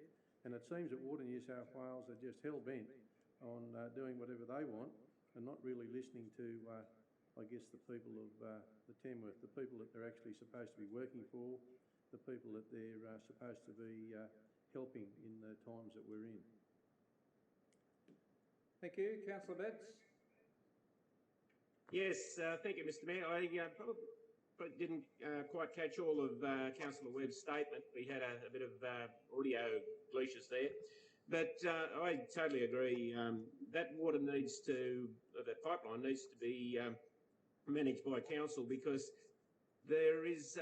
And it seems that Water New South Wales are just hell-bent on doing whatever they want and not really listening to, I guess, the people of the Tamworth, the people that they're actually supposed to be working for, the people that they're supposed to be helping in the times that we're in. Thank you. Councillor Betts? Yes, thank you, Mr Mayor. I probably didn't quite catch all of Councillor Webb's statement. We had a bit of audio glitches there. But I totally agree. That water needs to, that pipeline needs to be managed by council, because there is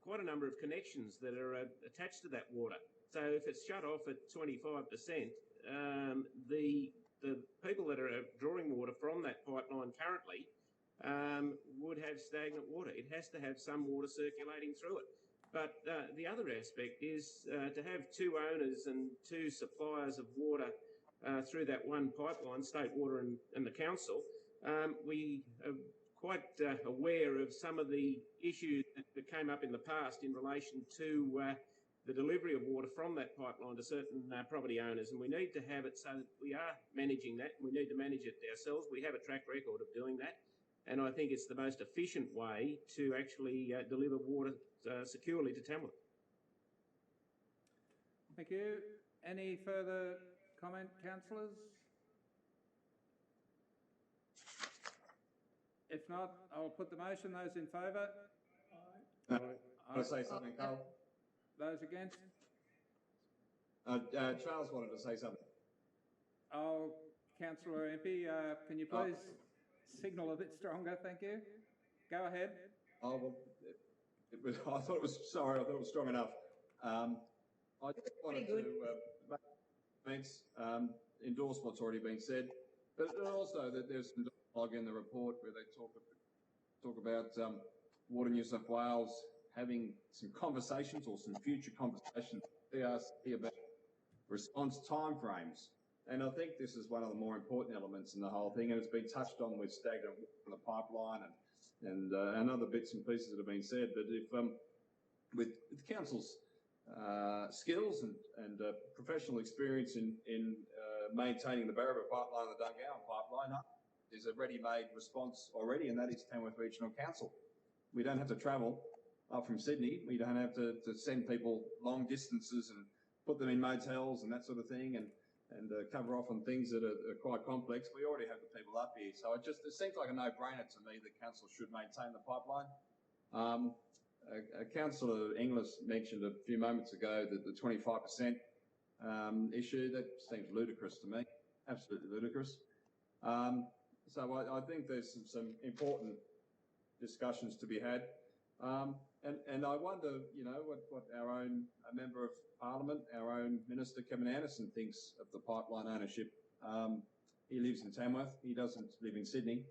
quite a number of connections that are attached to that water. So if it's shut off at 25%, the people that are drawing water from that pipeline currently would have stagnant water. It has to have some water circulating through it. But the other aspect is to have two owners and two suppliers of water through that one pipeline, State Water and the council. We are quite aware of some of the issues that came up in the past in relation to the delivery of water from that pipeline to certain property owners, and we need to have it so that we are managing that, and we need to manage it ourselves. We have a track record of doing that, and I think it's the most efficient way to actually deliver water securely to Tamworth. Thank you. Any further comment, councillors? If not, I'll put the motion. Those in favour? Aye. Want to say something, Carl? Those against? Charles wanted to say something. Oh, Councillor MP, can you please signal a bit stronger? Thank you. Go ahead. Oh, well, I thought it was strong enough. I just wanted to endorse what's already been said, but also that there's some dialogue in the report where they talk about Water New South Wales having some conversations or some future conversations with DRC about response timeframes. And I think this is one of the more important elements in the whole thing, and it's been touched on with stagnant water in the pipeline and other bits and pieces that have been said. But if with council's skills and professional experience in maintaining the Barraba pipeline and the Dungowan pipeline, there's a ready-made response already, and that is Tamworth Regional Council. We don't have to travel up from Sydney. We don't have to send people long distances and put them in motels and that sort of thing, and cover off on things that are quite complex. We already have the people up here. So it seems like a no-brainer to me that council should maintain the pipeline. Councillor Inglis mentioned a few moments ago that the 25% issue, that seems ludicrous to me, absolutely ludicrous. So I think there's some important discussions to be had. And I wonder, you know, what our own Member of Parliament, our own Minister Kevin Anderson thinks of the pipeline ownership. He lives in Tamworth. He doesn't live in Sydney.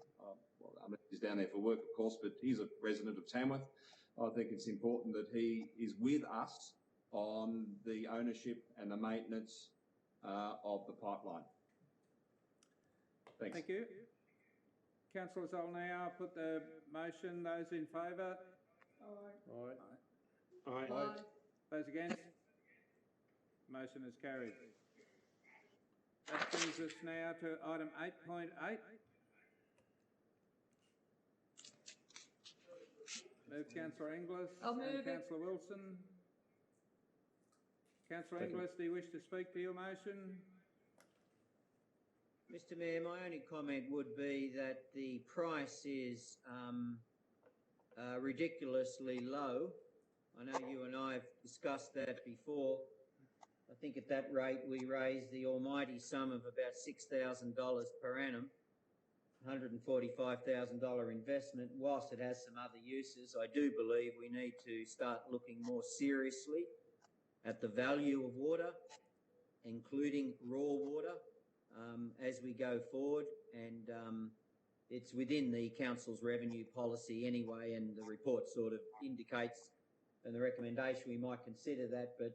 Well, I mean, he's down there for work, of course, but he's a resident of Tamworth. I think it's important that he is with us on the ownership and the maintenance of the pipeline. Thanks. Thank you. Councillors, I'll now put the motion. Those in favour? Aye. Aye. Aye. Those against? Motion is carried. That brings us now to item 8.8. Move Councillor Inglis I'll move and it. Councillor Wilson. Councillor Inglis, do you wish to speak to your motion? Mr Mayor, my only comment would be that the price is ridiculously low. I know you and I have discussed that before. I think at that rate we raise the almighty sum of about $6,000 per annum, $145,000 investment. Whilst it has some other uses, I do believe we need to start looking more seriously at the value of water, including raw water, as we go forward, and it's within the council's revenue policy anyway, and the report sort of indicates, and the recommendation we might consider that. But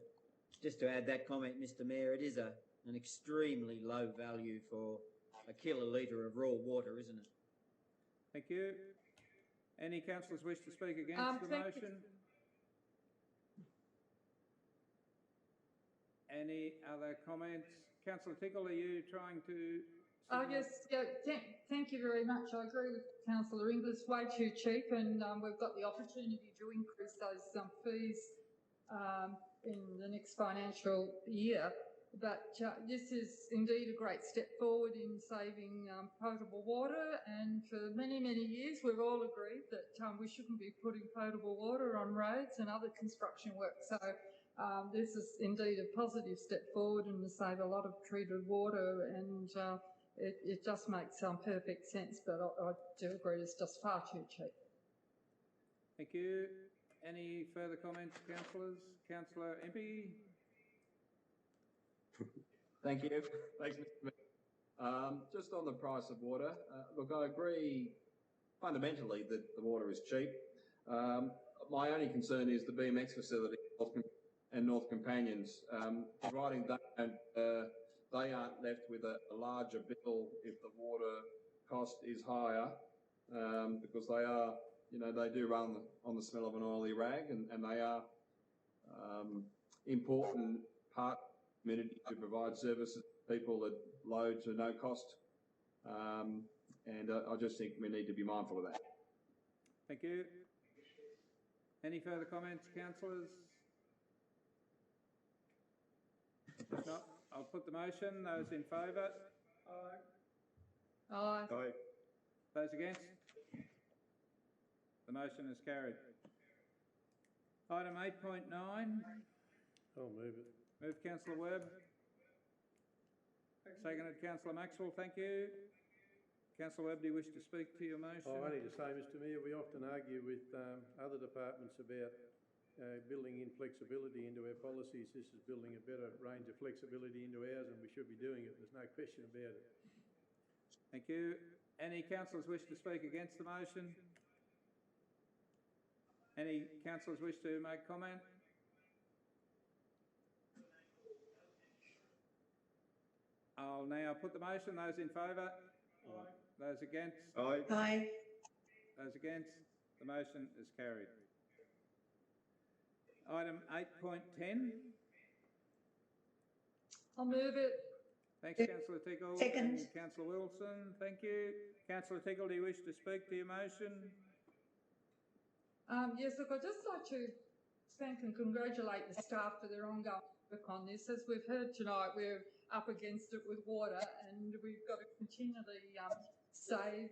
just to add that comment, Mr Mayor, it is an extremely low value for a kilolitre of raw water, isn't it? Thank you. Any councillors wish to speak against the motion? Any other comments? Councillor Tickle, are you trying to... Yes, thank you very much. I agree with Councillor Inglis, way too cheap, and we've got the opportunity to increase those fees in the next financial year. But this is indeed a great step forward in saving potable water, and for many, many years we've all agreed that we shouldn't be putting potable water on roads and other construction work. So this is indeed a positive step forward and will save a lot of treated water, and it just makes perfect sense, but I do agree it's just far too cheap. Thank you. Any further comments, councillors? Councillor Impey? Thank you. Thanks, Mr. Mayor. Just on the price of water, look, I agree fundamentally that the water is cheap. My only concern is the BMX facility and North Companions, providing they aren't left with a larger bill if the water cost is higher, because they are, you know, they do run on the smell of an oily rag, and they are important part of the community to provide services to people at low to no cost. And I just think we need to be mindful of that. Thank you. Any further comments, councillors? If not, I'll put the motion. Those in favour? Aye. Aye. Aye. Those against? The motion is carried. Item 8.9. I'll move it. Moved Councillor Webb. Seconded Councillor Maxwell. Thank you. Councillor Webb, do you wish to speak to your motion? Oh, only to say, Mr. Mayor, we often argue with other departments about building in flexibility into our policies. This is building a better range of flexibility into ours, and we should be doing it. There's no question about it. Thank you. Any councillors wish to speak against the motion? Any councillors wish to make comment? I'll now put the motion. Those in favour? Aye. Those against? Aye. Aye. Those against? The motion is carried. Item 8.10. I'll move it. Thanks, Councillor Tickle. Second. And Councillor Wilson, thank you. Councillor Tickle, do you wish to speak to your motion? Yes, look, I'd just like to thank and congratulate the staff for their ongoing work on this. As we've heard tonight, we're up against it with water, and we've got to continually save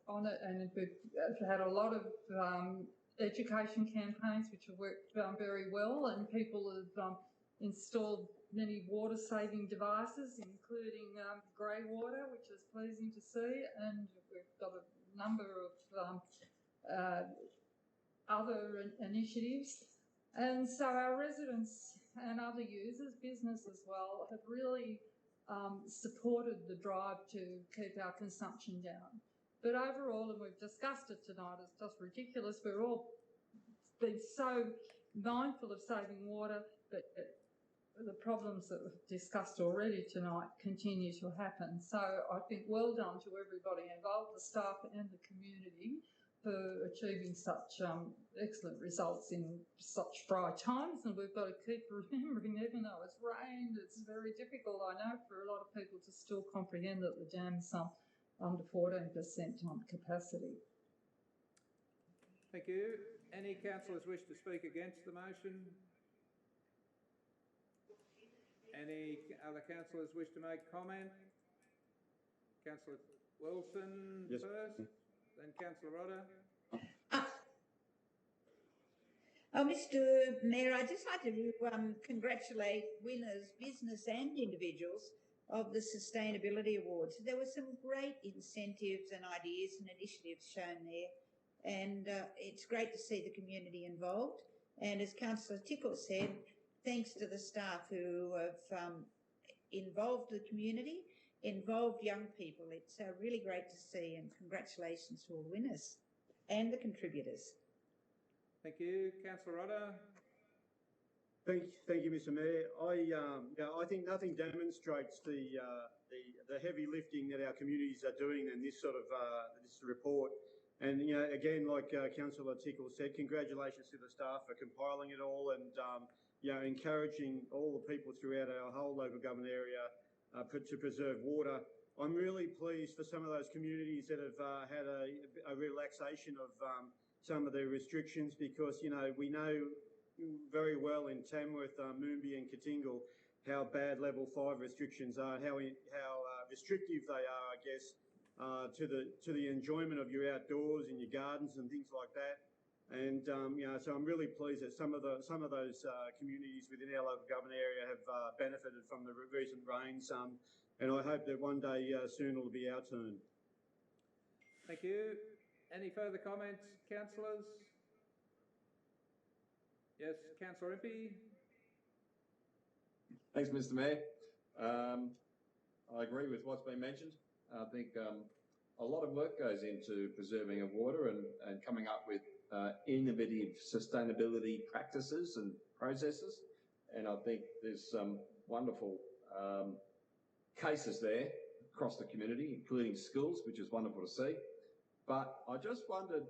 on it, and we've had a lot of education campaigns which have worked very well, and people have installed many water-saving devices, including grey water, which is pleasing to see, and we've got a number of other initiatives. And so our residents and other users, business as well, have really supported the drive to keep our consumption down. But overall, and we've discussed it tonight, it's just ridiculous. We're all been so mindful of saving water, but the problems that we've discussed already tonight continue to happen. So I think well done to everybody involved, the staff and the community, for achieving such excellent results in such dry times. And we've got to keep remembering, even though it's rained, it's very difficult, I know, for a lot of people to still comprehend that the dam's under 14% capacity. Thank you. Any councillors wish to speak against the motion? Any other councillors wish to make comment? Councillor Wilson Yes. first, then Councillor Rodder. Mr. Mayor, I'd just like to congratulate winners, business and individuals, of the Sustainability Awards. There were some great incentives and ideas and initiatives shown there, and it's great to see the community involved. And as Councillor Tickle said, thanks to the staff who have involved the community, involved young people. It's really great to see, and congratulations to all the winners and the contributors. Thank you. Councillor Rodder. Thank you, Mr. Mayor. I think nothing demonstrates the heavy lifting that our communities are doing in this sort of this report. And again, like Councillor Tickle said, congratulations to the staff for compiling it all, and encouraging all the people throughout our whole local government area to preserve water. I'm really pleased for some of those communities that have had a relaxation of some of the restrictions, because we know very well in Tamworth, Moombi and Katingal how bad level 5 restrictions are, how restrictive they are, I guess, to the enjoyment of your outdoors and your gardens and things like that. And so I'm really pleased that some of those communities within our local government area have benefited from the recent rains. And I hope that one day soon it'll be our turn. Thank you. Any further comments, councillors? Yes, Councillor Impey. Thanks, Mr. Mayor. I agree with what's been mentioned. I think a lot of work goes into preserving of water and coming up with innovative sustainability practices and processes. And I think there's some wonderful cases there across the community, including schools, which is wonderful to see. But I just wondered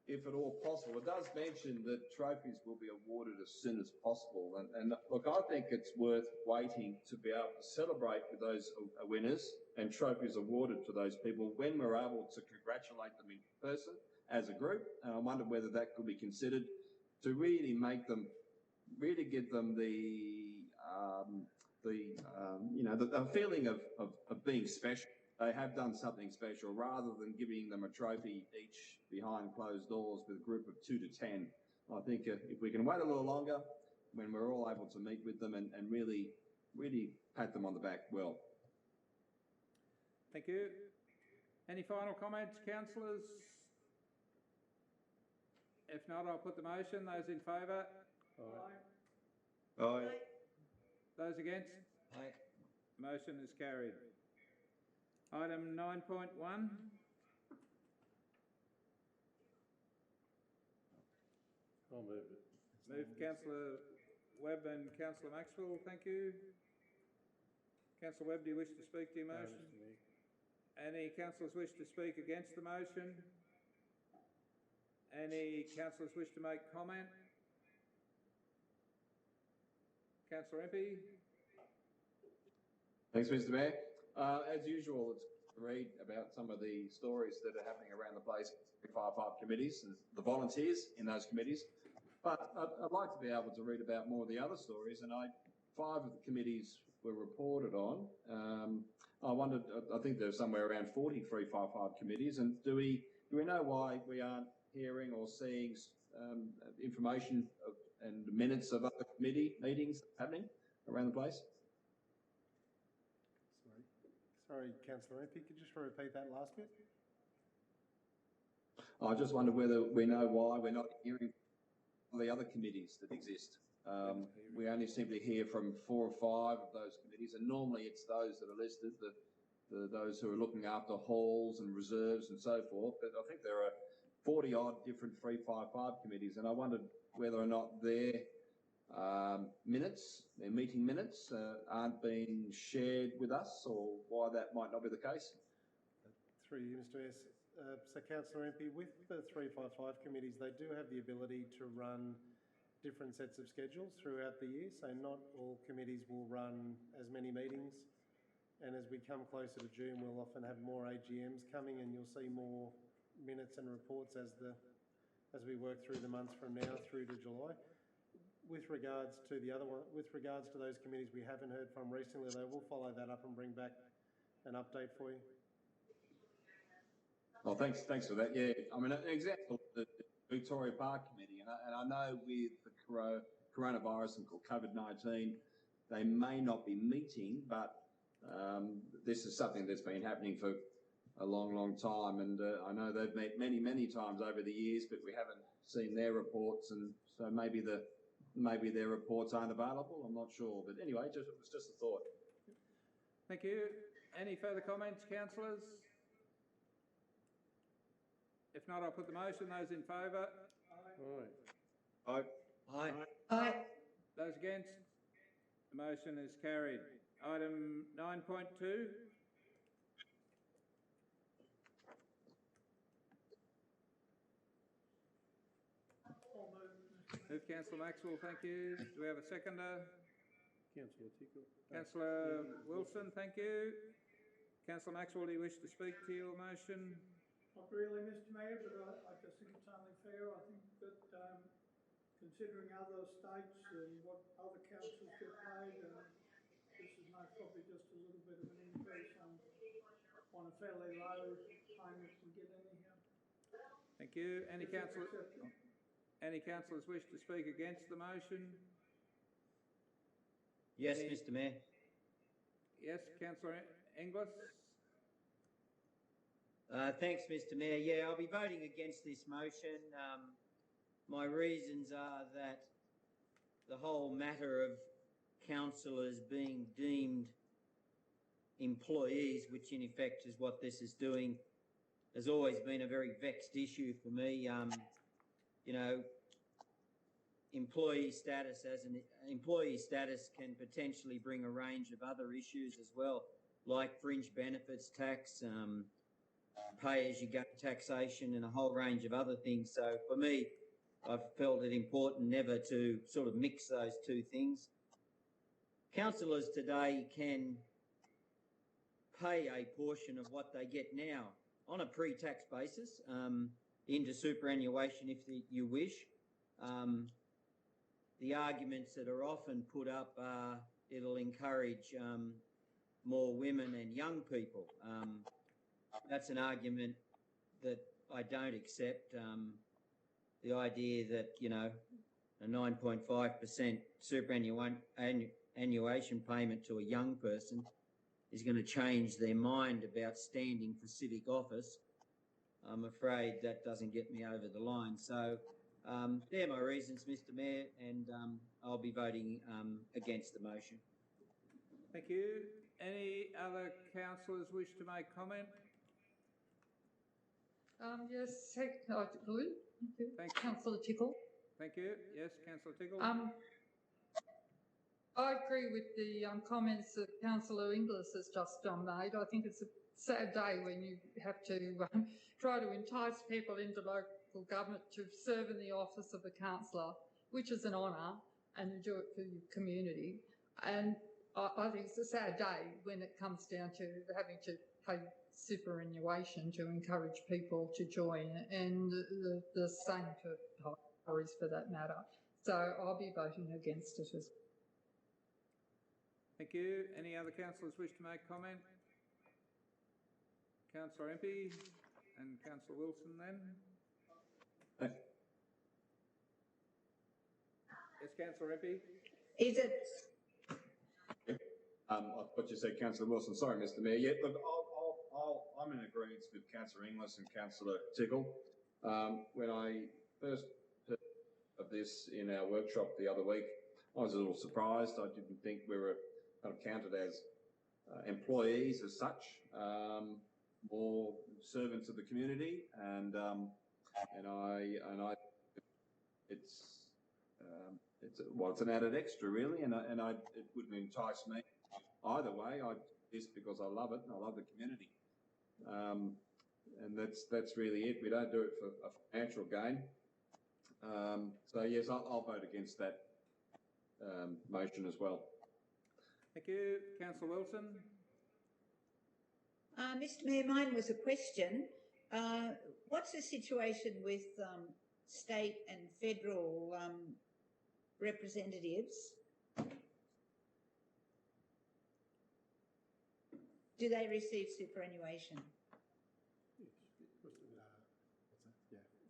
if at all possible, it does mention that trophies will be awarded as soon as possible. And look, I think it's worth waiting to be able to celebrate with those winners and trophies awarded to those people when we're able to congratulate them in person as a group. And I wonder whether that could be considered to really make them, really give them the feeling of being special. They have done something special rather than giving them a trophy each behind closed doors with a group of 2 to 10. I think if we can wait a little longer when we're all able to meet with them and really pat them on the back well. Thank you. Any final comments, councillors? If not, I'll put the motion. Those in favour? Aye. Aye. Those against? Aye. Motion is carried. Item 9.1. I'll move it. Moved Councillor Webb and Councillor Maxwell. Thank you. Councillor Webb, do you wish to speak to your motion? Any councillors wish to speak against the motion? Any councillors wish to make comment? Councillor Impey. Thanks, Mr. Mayor. As usual, it's to read about some of the stories that are happening around the place, 355 committees and the volunteers in those committees. But I'd like to be able to read about more of the other stories, and 5 of the committees were reported on. I wondered, I think there's somewhere around 40 355 committees, and do we know why we aren't hearing or seeing information and minutes of other committee meetings happening around the place? Sorry, Councillor Impey, could you just repeat that last bit? I just wonder whether we know why we're not hearing from the other committees that exist. We only seem to hear from 4 or 5 of those committees, and normally it's those that are listed, those who are looking after halls and reserves and so forth. But I think there are 40-odd different 355 committees, and I wondered whether or not their minutes, their meeting minutes, aren't being shared with us, or why that might not be the case. Through you, Mr. Mayor. So, Councillor Impey, with the 355 committees, they do have the ability to run different sets of schedules throughout the year, so not all committees will run as many meetings. And as we come closer to June, we'll often have more AGMs coming, and you'll see more minutes and reports as we work through the months from now through to July. With regards to the other one, with regards to those committees we haven't heard from recently, they will follow that up and bring back an update for you. Well, thanks for that. Yeah, I mean, an example, the Victoria Park Committee, and I know with the coronavirus and COVID-19, they may not be meeting, but this is something that's been happening for a long, long time, and I know they've met many times over the years, but we haven't seen their reports, and so maybe their reports aren't available. I'm not sure, but anyway, it was just a thought. Thank you. Any further comments, councillors? If not, I'll put the motion. Those in favour? Aye. Aye. Aye. Aye. Those against? The motion is carried. Item 9.2. Move Councillor Maxwell, thank you. Do we have a seconder? Councillor Tickle. Councillor Wilson, thank you. Councillor Maxwell, do you wish to speak to your motion? Not really, Mr. Mayor, but I just think it's only fair. I think that considering other states and what other councils get paid and probably just a little bit of an increase on a fairly low payment we get anyhow. Thank you. Any councillors wish to speak against the motion? Yes, Mr Mayor. Yes, Councillor Inglis. Thanks, Mr Mayor. Yeah, I'll be voting against this motion. My reasons are that the whole matter of councillors being deemed employees, which in effect is what this is doing, has always been a very vexed issue for me. You know, employee status can potentially bring a range of other issues as well, like fringe benefits tax, pay-as-you-go taxation, and a whole range of other things. So for me, I've felt it important never to sort of mix those two things. Councillors today can pay a portion of what they get now on a pre-tax basis into superannuation if you wish. The arguments that are often put up are it'll encourage more women and young people. That's an argument that I don't accept. The idea that, you know, a 9.5% superannuation payment to a young person is going to change their mind about standing for civic office, I'm afraid that doesn't get me over the line. So they're my reasons, Mr Mayor, and I'll be voting against the motion. Thank you. Any other councillors wish to make comment? Yes, I do. Thank you. Thank you. Councillor Tickle. Thank you. Yes, Councillor Tickle. I agree with the comments that Councillor Inglis has just made. I think it's a sad day when you have to try to entice people into local government to serve in the office of a councillor, which is an honour, and you do it for your community. And I think it's a sad day when it comes down to having to pay superannuation to encourage people to join, and the same for Tories for that matter. So I'll be voting against it as well. Thank you. Any other councillors wish to make comment? Councillor Impey and Councillor Wilson then. Yes, Councillor Impey. Is it? I thought you said Councillor Wilson. Sorry, Mr Mayor. Yeah, look, I'm in agreement with Councillor Inglis and Councillor Tickle. When I first heard of this in our workshop the other week, I was a little surprised. I didn't think we were kind of counted as employees as such, more servants of the community, and it's an added extra really, and it wouldn't entice me either way. I do this because I love it and I love the community, and that's really it. We don't do it for a financial gain. So yes, I'll vote against that motion as well. Thank you. Councillor Wilson. Mr Mayor, mine was a question. What's the situation with state and federal representatives? Do they receive superannuation?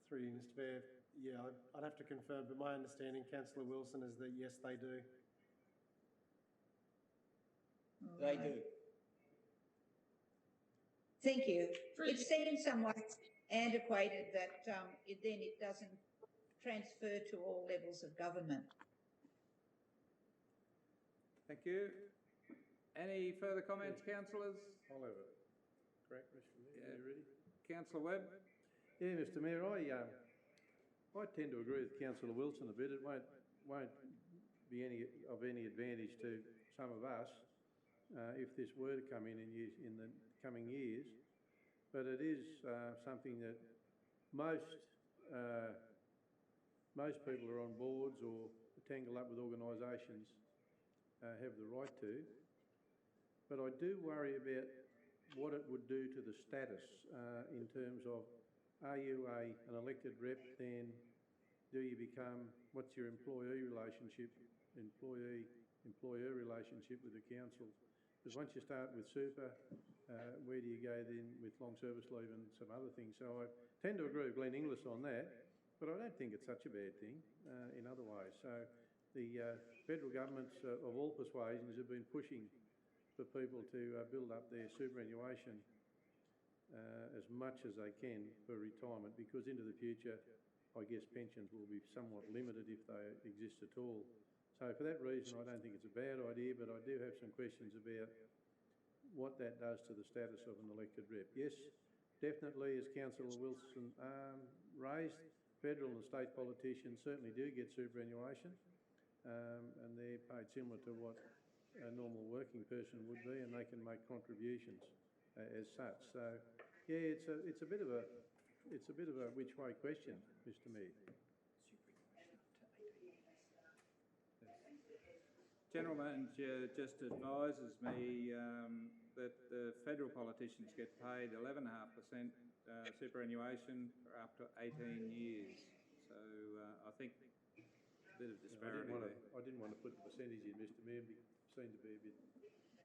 Through you, Mr Mayor. Yeah, I'd have to confirm, but my understanding, Councillor Wilson, is that yes, they do. They do. Thank you. It seems somewhat antiquated that it doesn't transfer to all levels of government. Thank you. Any further comments, councillors? I'll have it. Correct, Mr Mayor. Yeah. You ready? Councillor Webb. Yeah, Mr Mayor, I tend to agree with Councillor Wilson a bit. It won't be of any advantage to some of us if this were to come in the coming years, but it is something that most people are on boards or tangle up with organisations have the right to. But I do worry about what it would do to the status in terms of, are you an elected rep, then do you become, what's your employee-employer relationship with the council? Because once you start with super, where do you go then with long service leave and some other things? So I tend to agree with Glenn Inglis on that, but I don't think it's such a bad thing in other ways. So the federal governments of all persuasions have been pushing for people to build up their superannuation as much as they can for retirement, because into the future, I guess pensions will be somewhat limited if they exist at all. So for that reason, I don't think it's a bad idea, but I do have some questions about what that does to the status of an elected rep. Yes, definitely, as Councillor Wilson raised, federal and state politicians certainly do get superannuation, and they're paid similar to what a normal working person would be, and they can make contributions as such. So, yeah, it's a bit of a which way question, Mr. Mayor. General Manager just advises me that the federal politicians get paid 11.5% superannuation for up to 18 years. So I think a bit of disparity there. I didn't want to put the percentage in, Mr. Mayor. It seemed to be a bit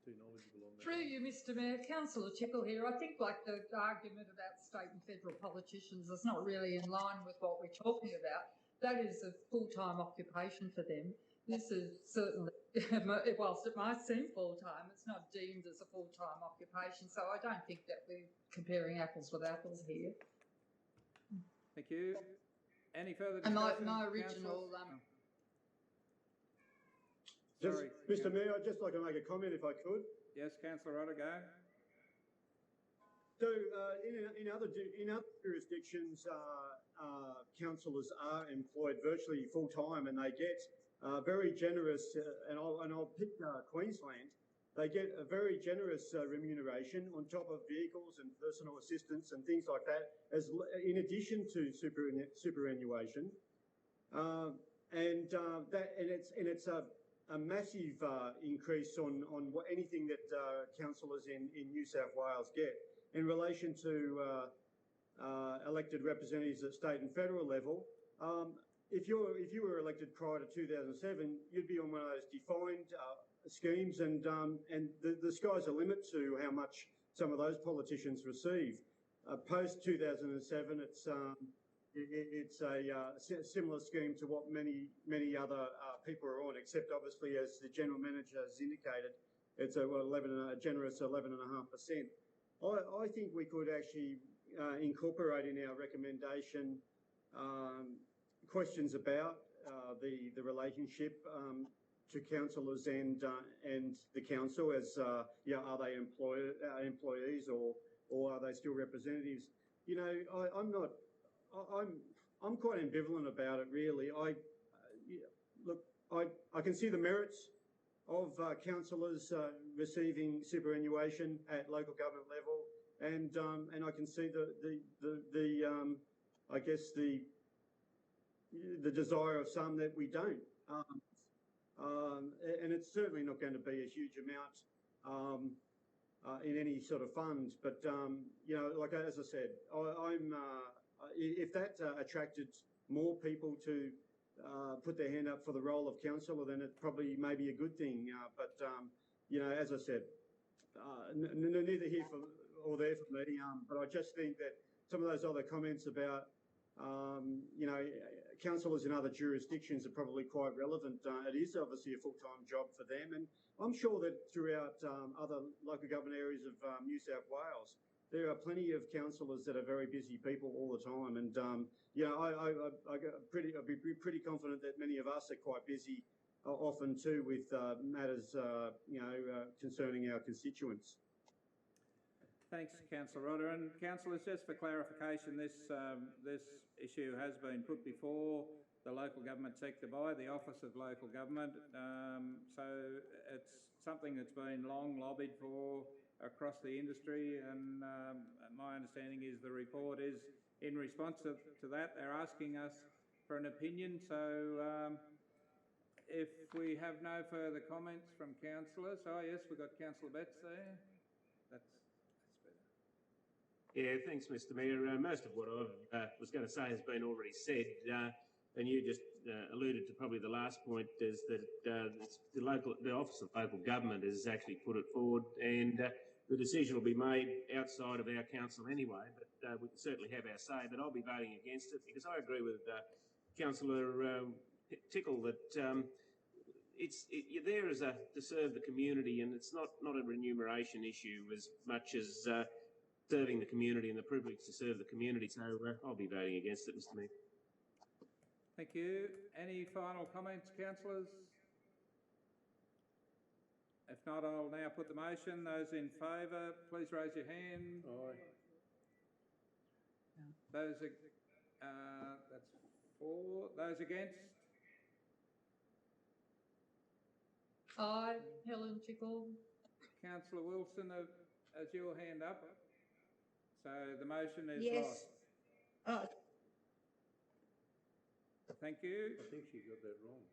too knowledgeable on that. Through you, Mr. Mayor, Councillor Tickle here. I think like the argument about state and federal politicians is not really in line with what we're talking about. That is a full-time occupation for them. This is certainly, whilst it might seem full-time, it's not deemed as a full-time occupation. So I don't think that we're comparing apples with apples here. Thank you. Any further And discussion? my original... Sorry, Mr. Mayor, I'd just like to make a comment if I could. Yes, Councillor Rodder, go. So in other jurisdictions, councillors are employed virtually full-time, and they get very generous, and I'll pick Queensland, they get a very generous remuneration on top of vehicles and personal assistance and things like that, as in addition to superannuation, it's a massive increase on anything that councillors in New South Wales get in relation to elected representatives at state and federal level. If you were elected prior to 2007, you'd be on one of those defined schemes, and the sky's the limit to how much some of those politicians receive. Post 2007, it's a similar scheme to what many other people are on, except obviously, as the general manager has indicated, it's a generous 11.5%. I think we could actually incorporate in our recommendation questions about the relationship to councillors and the council, as are they employees or are they still representatives? You know, I'm quite ambivalent about it, really. I can see the merits of councillors receiving superannuation at local government level, and I can see I guess the desire of some that we don't, and it's certainly not going to be a huge amount in any sort of funds. But you know, like as I said, if that attracted more people to put their hand up for the role of councillor, then it probably may be a good thing. But you know, as I said, neither here or there for me. But I just think that some of those other comments about you know, councillors in other jurisdictions are probably quite relevant. It is obviously a full-time job for them, and I'm sure that throughout other local government areas of New South Wales, there are plenty of councillors that are very busy people all the time, and you know, I'd be pretty confident that many of us are quite busy often too with matters you know, concerning our constituents. Thanks, Councillor Rodder. And councillors, just for clarification, this issue has been put before the local government sector by the Office of Local Government. So it's something that's been long lobbied for across the industry, and my understanding is the report is in response to that. They're asking us for an opinion. So if we have no further comments from councillors, yes, we've got Councillor Betts there. That's better. Yeah, thanks, Mr. Mayor. Most of what I was going to say has been already said. and you just alluded to probably the last point, is that it's the Office of Local Government has actually put it forward, and the decision will be made outside of our council anyway, but we can certainly have our say. But I'll be voting against it because I agree with Councillor Tickle that you're there to serve the community, and it's not a remuneration issue as much as serving the community and the privilege to serve the community. So I'll be voting against it, Mr. Mayor. Thank you. Any final comments, councillors? If not, I'll now put the motion. Those in favour, please raise your hand. Aye. Those, that's 4. Those against? Aye, Helen Tickle. Councillor Wilson, has your hand up? So the motion is Yes. lost. Thank you. I think she got that wrong.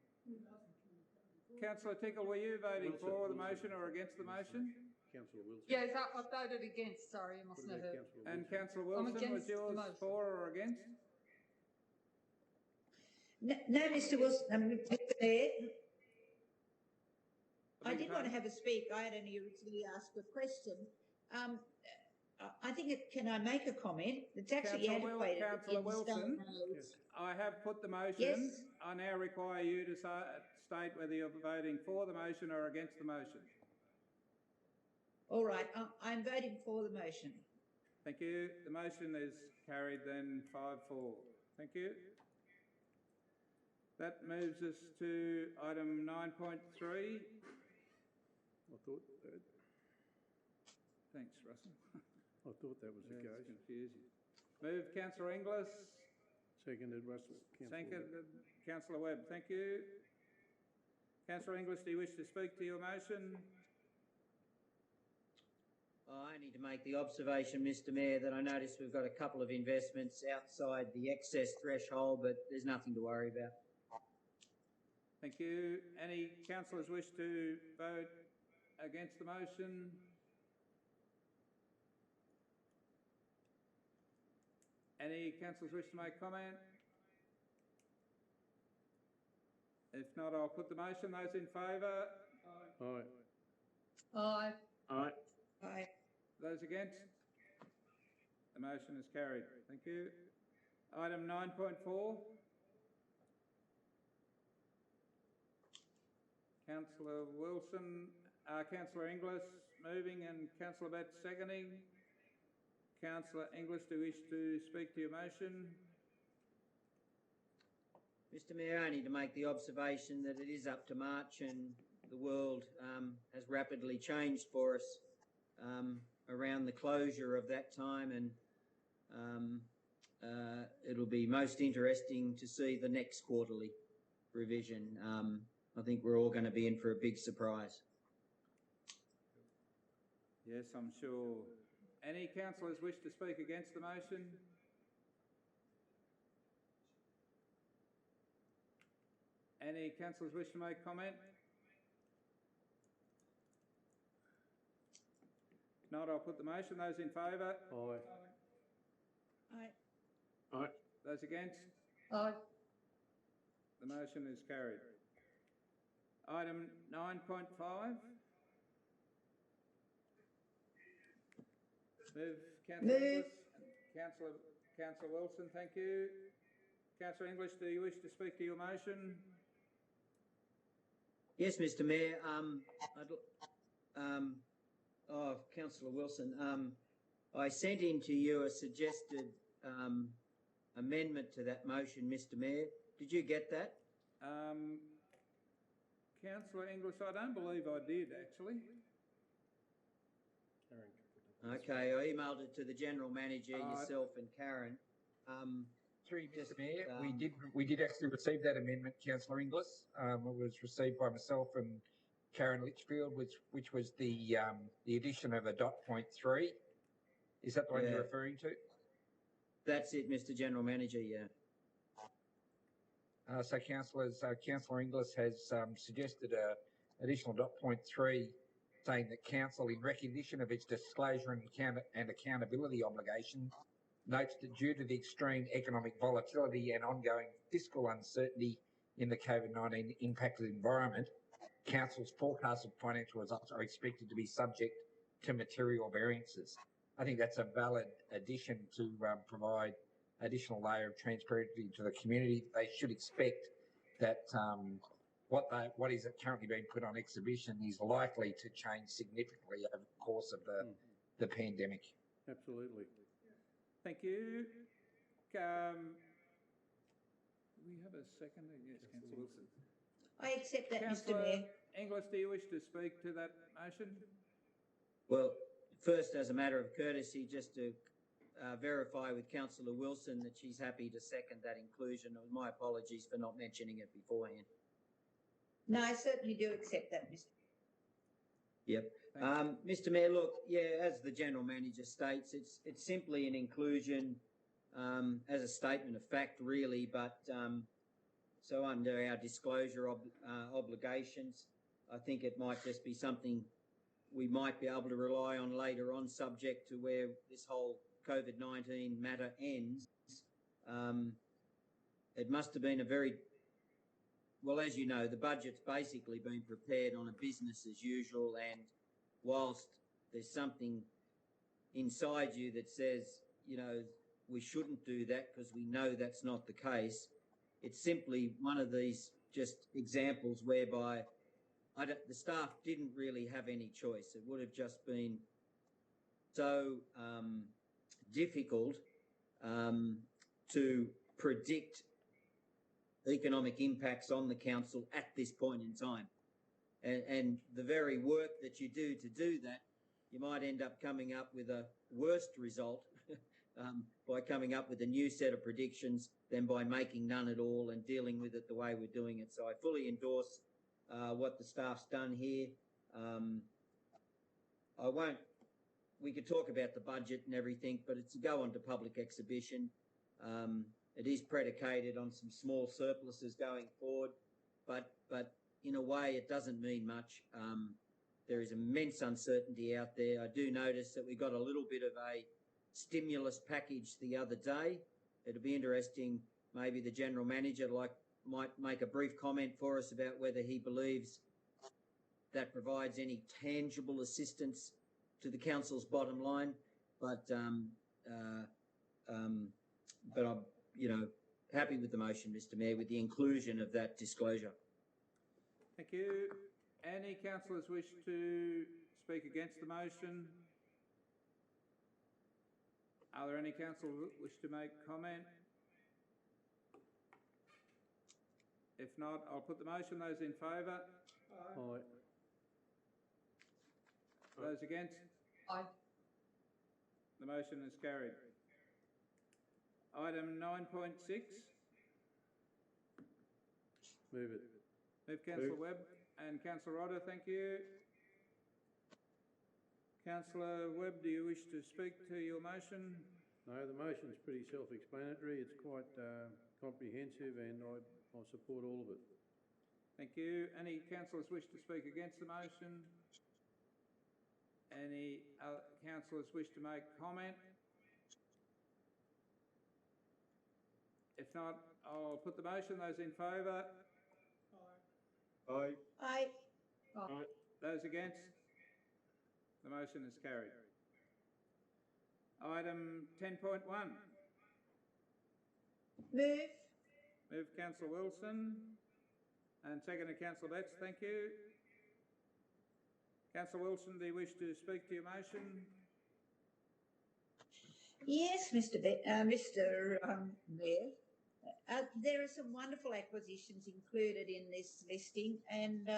Councillor Tickle, were you voting Wilson, for the Wilson. motion or against the motion? Councillor Wilson. Yes, I voted against, sorry, you mustn't have heard. And Councillor I'm Wilson, was against the yours motion. for or against? No, Mr. Wilson, Mr. Mayor, I beg did your want to pardon? have a speak. I had only originally asked a question. I think can I make a comment? It's actually antiquated. Councillor in Wilson, stone roads. I have put the motion. Yes. I now require you to state whether you're voting for the motion or against the motion. All right, I'm voting for the motion. Thank you. The motion is carried then 5-4. Thank you. That moves us to item 9.3. I thought that. Thanks, Russell. I thought that was the That's case. confusing. Move, Councillor Inglis. Seconded, Russell. Seconded, Councillor Webb. Thank you. Councillor Inglis, do you wish to speak to your motion? I need to make the observation, Mr. Mayor, that I notice we've got a couple of investments outside the excess threshold, but there's nothing to worry about. Thank you. Any councillors wish to vote against the motion? Any councillors wish to make comment? If not, I'll put the motion. Those in favour? Aye. Aye. Aye. Aye. Those against? The motion is carried. Thank you. Item 9.4. Councillor Wilson, Councillor Inglis moving and Councillor Betts seconding. Councillor Inglis, do you wish to speak to your motion? Mr. Mayor, I need to make the observation that it is up to March and the world has rapidly changed for us around the closure of that time, and it'll be most interesting to see the next quarterly revision. I think we're all going to be in for a big surprise. Yes, I'm sure. Any councillors wish to speak against the motion? Any councillors wish to make comment? If not, I'll put the motion. Those in favour? Aye. Aye. Aye. Those against? Aye. The motion is carried. Item 9.5. Move, Councillor Inglis. Councillor Wilson, thank you. Councillor English, do you wish to speak to your motion? Yes, Mr. Mayor. Councillor Wilson, I sent in to you a suggested amendment to that motion, Mr. Mayor. Did you get that? Councillor English, I don't believe I did actually. Okay, I emailed it to the General Manager, yourself and Karen. Through you, Mr. Mayor, we did actually receive that amendment, Councillor Inglis. It was received by myself and Karen Litchfield, which was the addition of a .3. Is that the one you're referring to? That's it, Mr. General Manager, yeah. So Councillor Inglis has suggested an additional .3 saying that Council, in recognition of its disclosure and accountability obligations notes that due to the extreme economic volatility and ongoing fiscal uncertainty in the COVID-19 impacted environment, Council's forecast of financial results are expected to be subject to material variances. I think that's a valid addition to provide additional layer of transparency to the community. They should expect that what is currently being put on exhibition is likely to change significantly over the course of the pandemic. Absolutely. Thank you. We have a second? Yes, Councillor Wilson. I accept that, Mr. Councillor Mayor. Inglis, do you wish to speak to that motion? Well, first, as a matter of courtesy, just to verify with Councillor Wilson that she's happy to second that inclusion. My apologies for not mentioning it beforehand. No, I certainly do accept that, Mr. Yep. Mr. Mayor, look, yeah, as the General Manager states, it's simply an inclusion as a statement of fact, really, but so under our disclosure obligations, I think it might just be something we might be able to rely on later on, subject to where this whole COVID-19 matter ends. It must have been a very, well, as you know, the budget's basically been prepared on a business as usual, and whilst there's something inside you that says, you know, we shouldn't do that because we know that's not the case, it's simply one of these just examples whereby the staff didn't really have any choice. It would have just been so difficult to predict economic impacts on the council at this point in time. And the very work that you do to do that, you might end up coming up with a worse result by coming up with a new set of predictions than by making none at all and dealing with it the way we're doing it. So I fully endorse what the staff's done here. We could talk about the budget and everything, but it's to go on to public exhibition. It is predicated on some small surpluses going forward, but in a way it doesn't mean much. There is immense uncertainty out there. I do notice that we got a little bit of a stimulus package the other day. It'll be interesting, maybe the General Manager might make a brief comment for us about whether he believes that provides any tangible assistance to the council's bottom line. But I'm, you know, happy with the motion, Mr. Mayor, with the inclusion of that disclosure. Thank you. Any councillors wish to speak against the motion? Are there any councillors who wish to make comment? If not, I'll put the motion. Those in favour? Aye. Those against? Aye. The motion is carried. Item 9.6. Move it. Move Councillor Webb and Councillor Rodder, thank you. Councillor Webb, do you wish to speak to your motion? No, the motion is pretty self-explanatory. It's quite comprehensive, and I support all of it. Thank you. Any councillors wish to speak against the motion? Any councillors wish to make comment? If not, I'll put the motion. Those in favour? Aye. Aye. Aye. Those against? The motion is carried. Item 10.1. Move. Move Councillor Wilson and seconded Councillor Betts. Thank you. Councillor Wilson, do you wish to speak to your motion? Yes, Mr. Mayor. There are some wonderful acquisitions included in this listing, and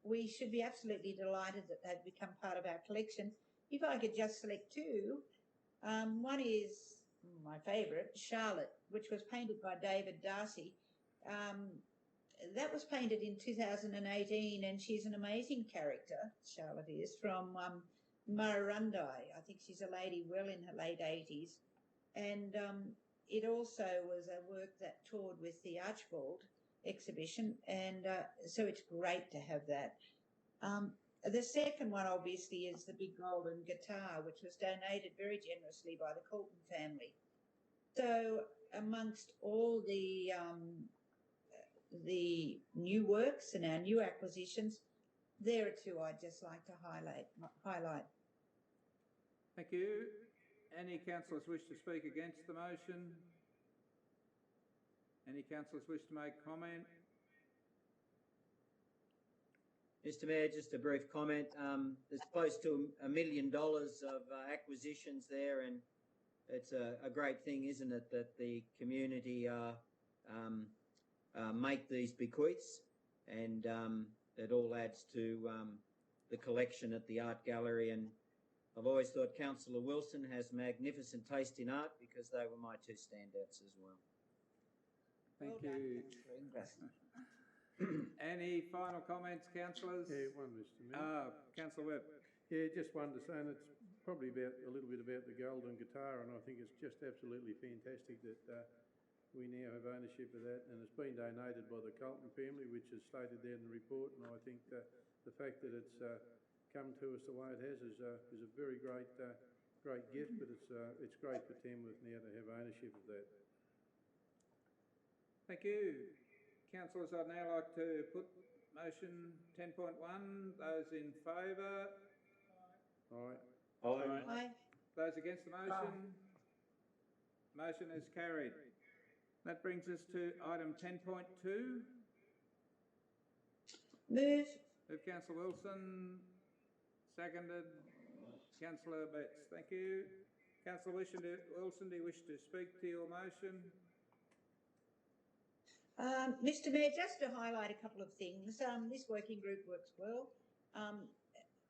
we should be absolutely delighted that they've become part of our collection. If I could just select two, one is my favourite, Charlotte, which was painted by David Darcy. That was painted in 2018, and she's an amazing character, Charlotte is, from Murrurundi. I think she's a lady well in her late 80s. And it also was a work that toured with the Archibald exhibition, and so it's great to have that. The second one, obviously, is the big golden guitar, which was donated very generously by the Colton family. So amongst all the new works and our new acquisitions, there are two I'd just like to highlight. Thank you. Any councillors wish to speak against the motion? Any councillors wish to make comment? Mr Mayor, just a brief comment. There's close to $1 million of acquisitions there, and it's a great thing, isn't it, that the community make these bequests, and it all adds to the collection at the art gallery. And I've always thought Councillor Wilson has magnificent taste in art, because they were my two standouts as well. Thank you. Any final comments, councillors? Yeah, one, Mr Mayor. Councillor Webb. Yeah, just one to say, and it's probably a little bit about the golden guitar, and I think it's just absolutely fantastic that we now have ownership of that, and it's been donated by the Colton family, which is stated there in the report, and I think the fact that it's come to us the way it has is a very great gift, but it's great for Tamworth now to have ownership of that. Thank you. Councillors, I'd now like to put motion 10.1. Those in favour? Aye. Aye. Aye. Those against the motion? Motion is carried. That brings us to item 10.2. Move. Move Councillor Wilson. Seconded Councillor Betts. Thank you. Councillor Wilson, do you wish to speak to your motion? Mr Mayor, just to highlight a couple of things. This working group works well.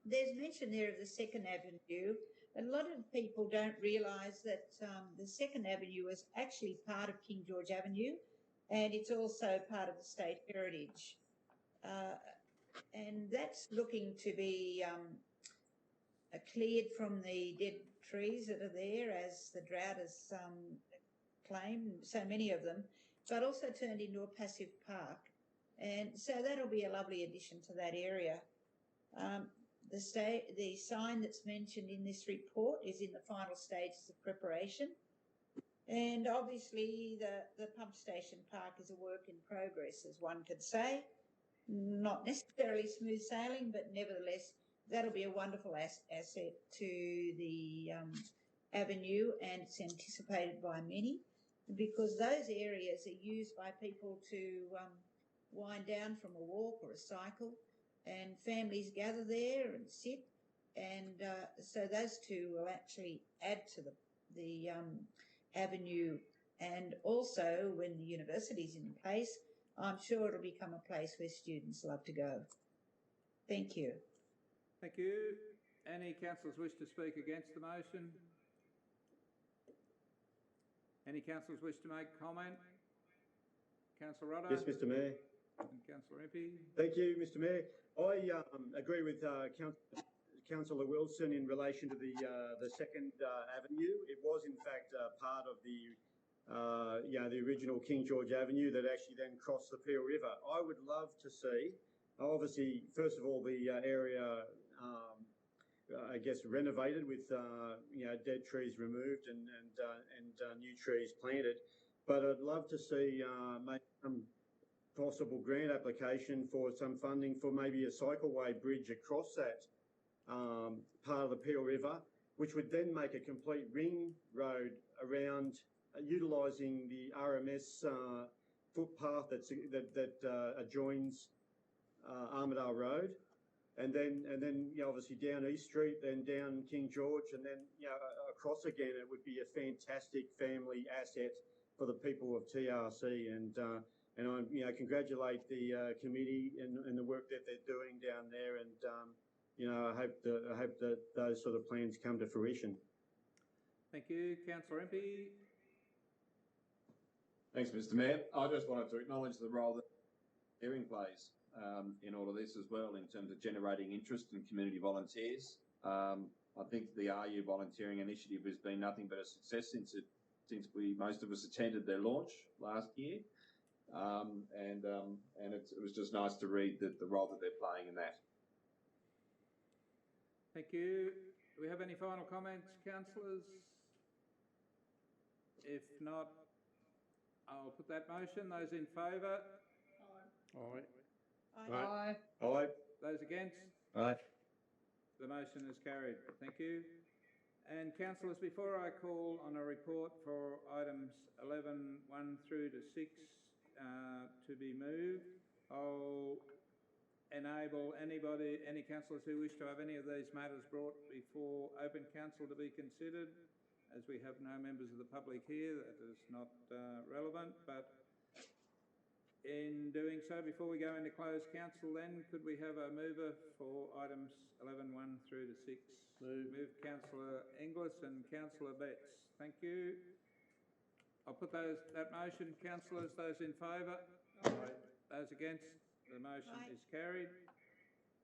There's mention there of the Second Avenue. A lot of people don't realise that the Second Avenue is actually part of King George Avenue, and it's also part of the state heritage. And that's looking to be cleared from the dead trees that are there, as the drought has claimed, so many of them, but also turned into a passive park. And so that'll be a lovely addition to that area. The sign that's mentioned in this report is in the final stages of preparation. And obviously the pump station park is a work in progress, as one could say. Not necessarily smooth sailing, but nevertheless, that'll be a wonderful asset to the avenue, and it's anticipated by many, because those areas are used by people to wind down from a walk or a cycle, and families gather there and sit, and so those two will actually add to the avenue. And also, when the university's in place, I'm sure it'll become a place where students love to go. Thank you. Thank you. Any councillors wish to speak against the motion? Any councillors wish to make comment? Councillor Rodder? Yes, Mr Mayor. And Councillor Impey? Thank you, Mr Mayor. I agree with Councillor Wilson in relation to the Second Avenue. It was in fact part of the original King George Avenue that actually then crossed the Peel River. I would love to see, obviously, first of all, the area, I guess, renovated with dead trees removed and new trees planted. But I'd love to see maybe some possible grant application for some funding for maybe a cycleway bridge across that part of the Peel River, which would then make a complete ring road around, utilising the RMS footpath that adjoins Armidale Road, and then obviously down East Street, then down King George, and then across again. It would be a fantastic family asset for the people of TRC, and I congratulate the committee and the work that they're doing down there, and I hope that those sort of plans come to fruition. Thank you. Councillor Impey. Thanks, Mr Mayor. I just wanted to acknowledge the role that hearing plays in all of this as well, in terms of generating interest in community volunteers. I think the RU volunteering initiative has been nothing but a success since most of us attended their launch last year, and it was just nice to read the role that they're playing in that. Thank you. Do we have any final comments, councillors? If not, I'll put that motion. Those in favour? Aye. Aye. Aye. Those against? Aye. The motion is carried. Thank you. And councillors, before I call on a report for items 11, 1 through to 6 to be moved, I'll enable any councillors who wish to have any of these matters brought before open council to be considered. As we have no members of the public here, that is not relevant, but in doing so, before we go into closed council then, could we have a mover for items 11, 1 through to 6? Move Councillor Inglis and Councillor Betts. Thank you. I'll put that motion. Councillors, those in favour? Aye. Those against? The motion is carried.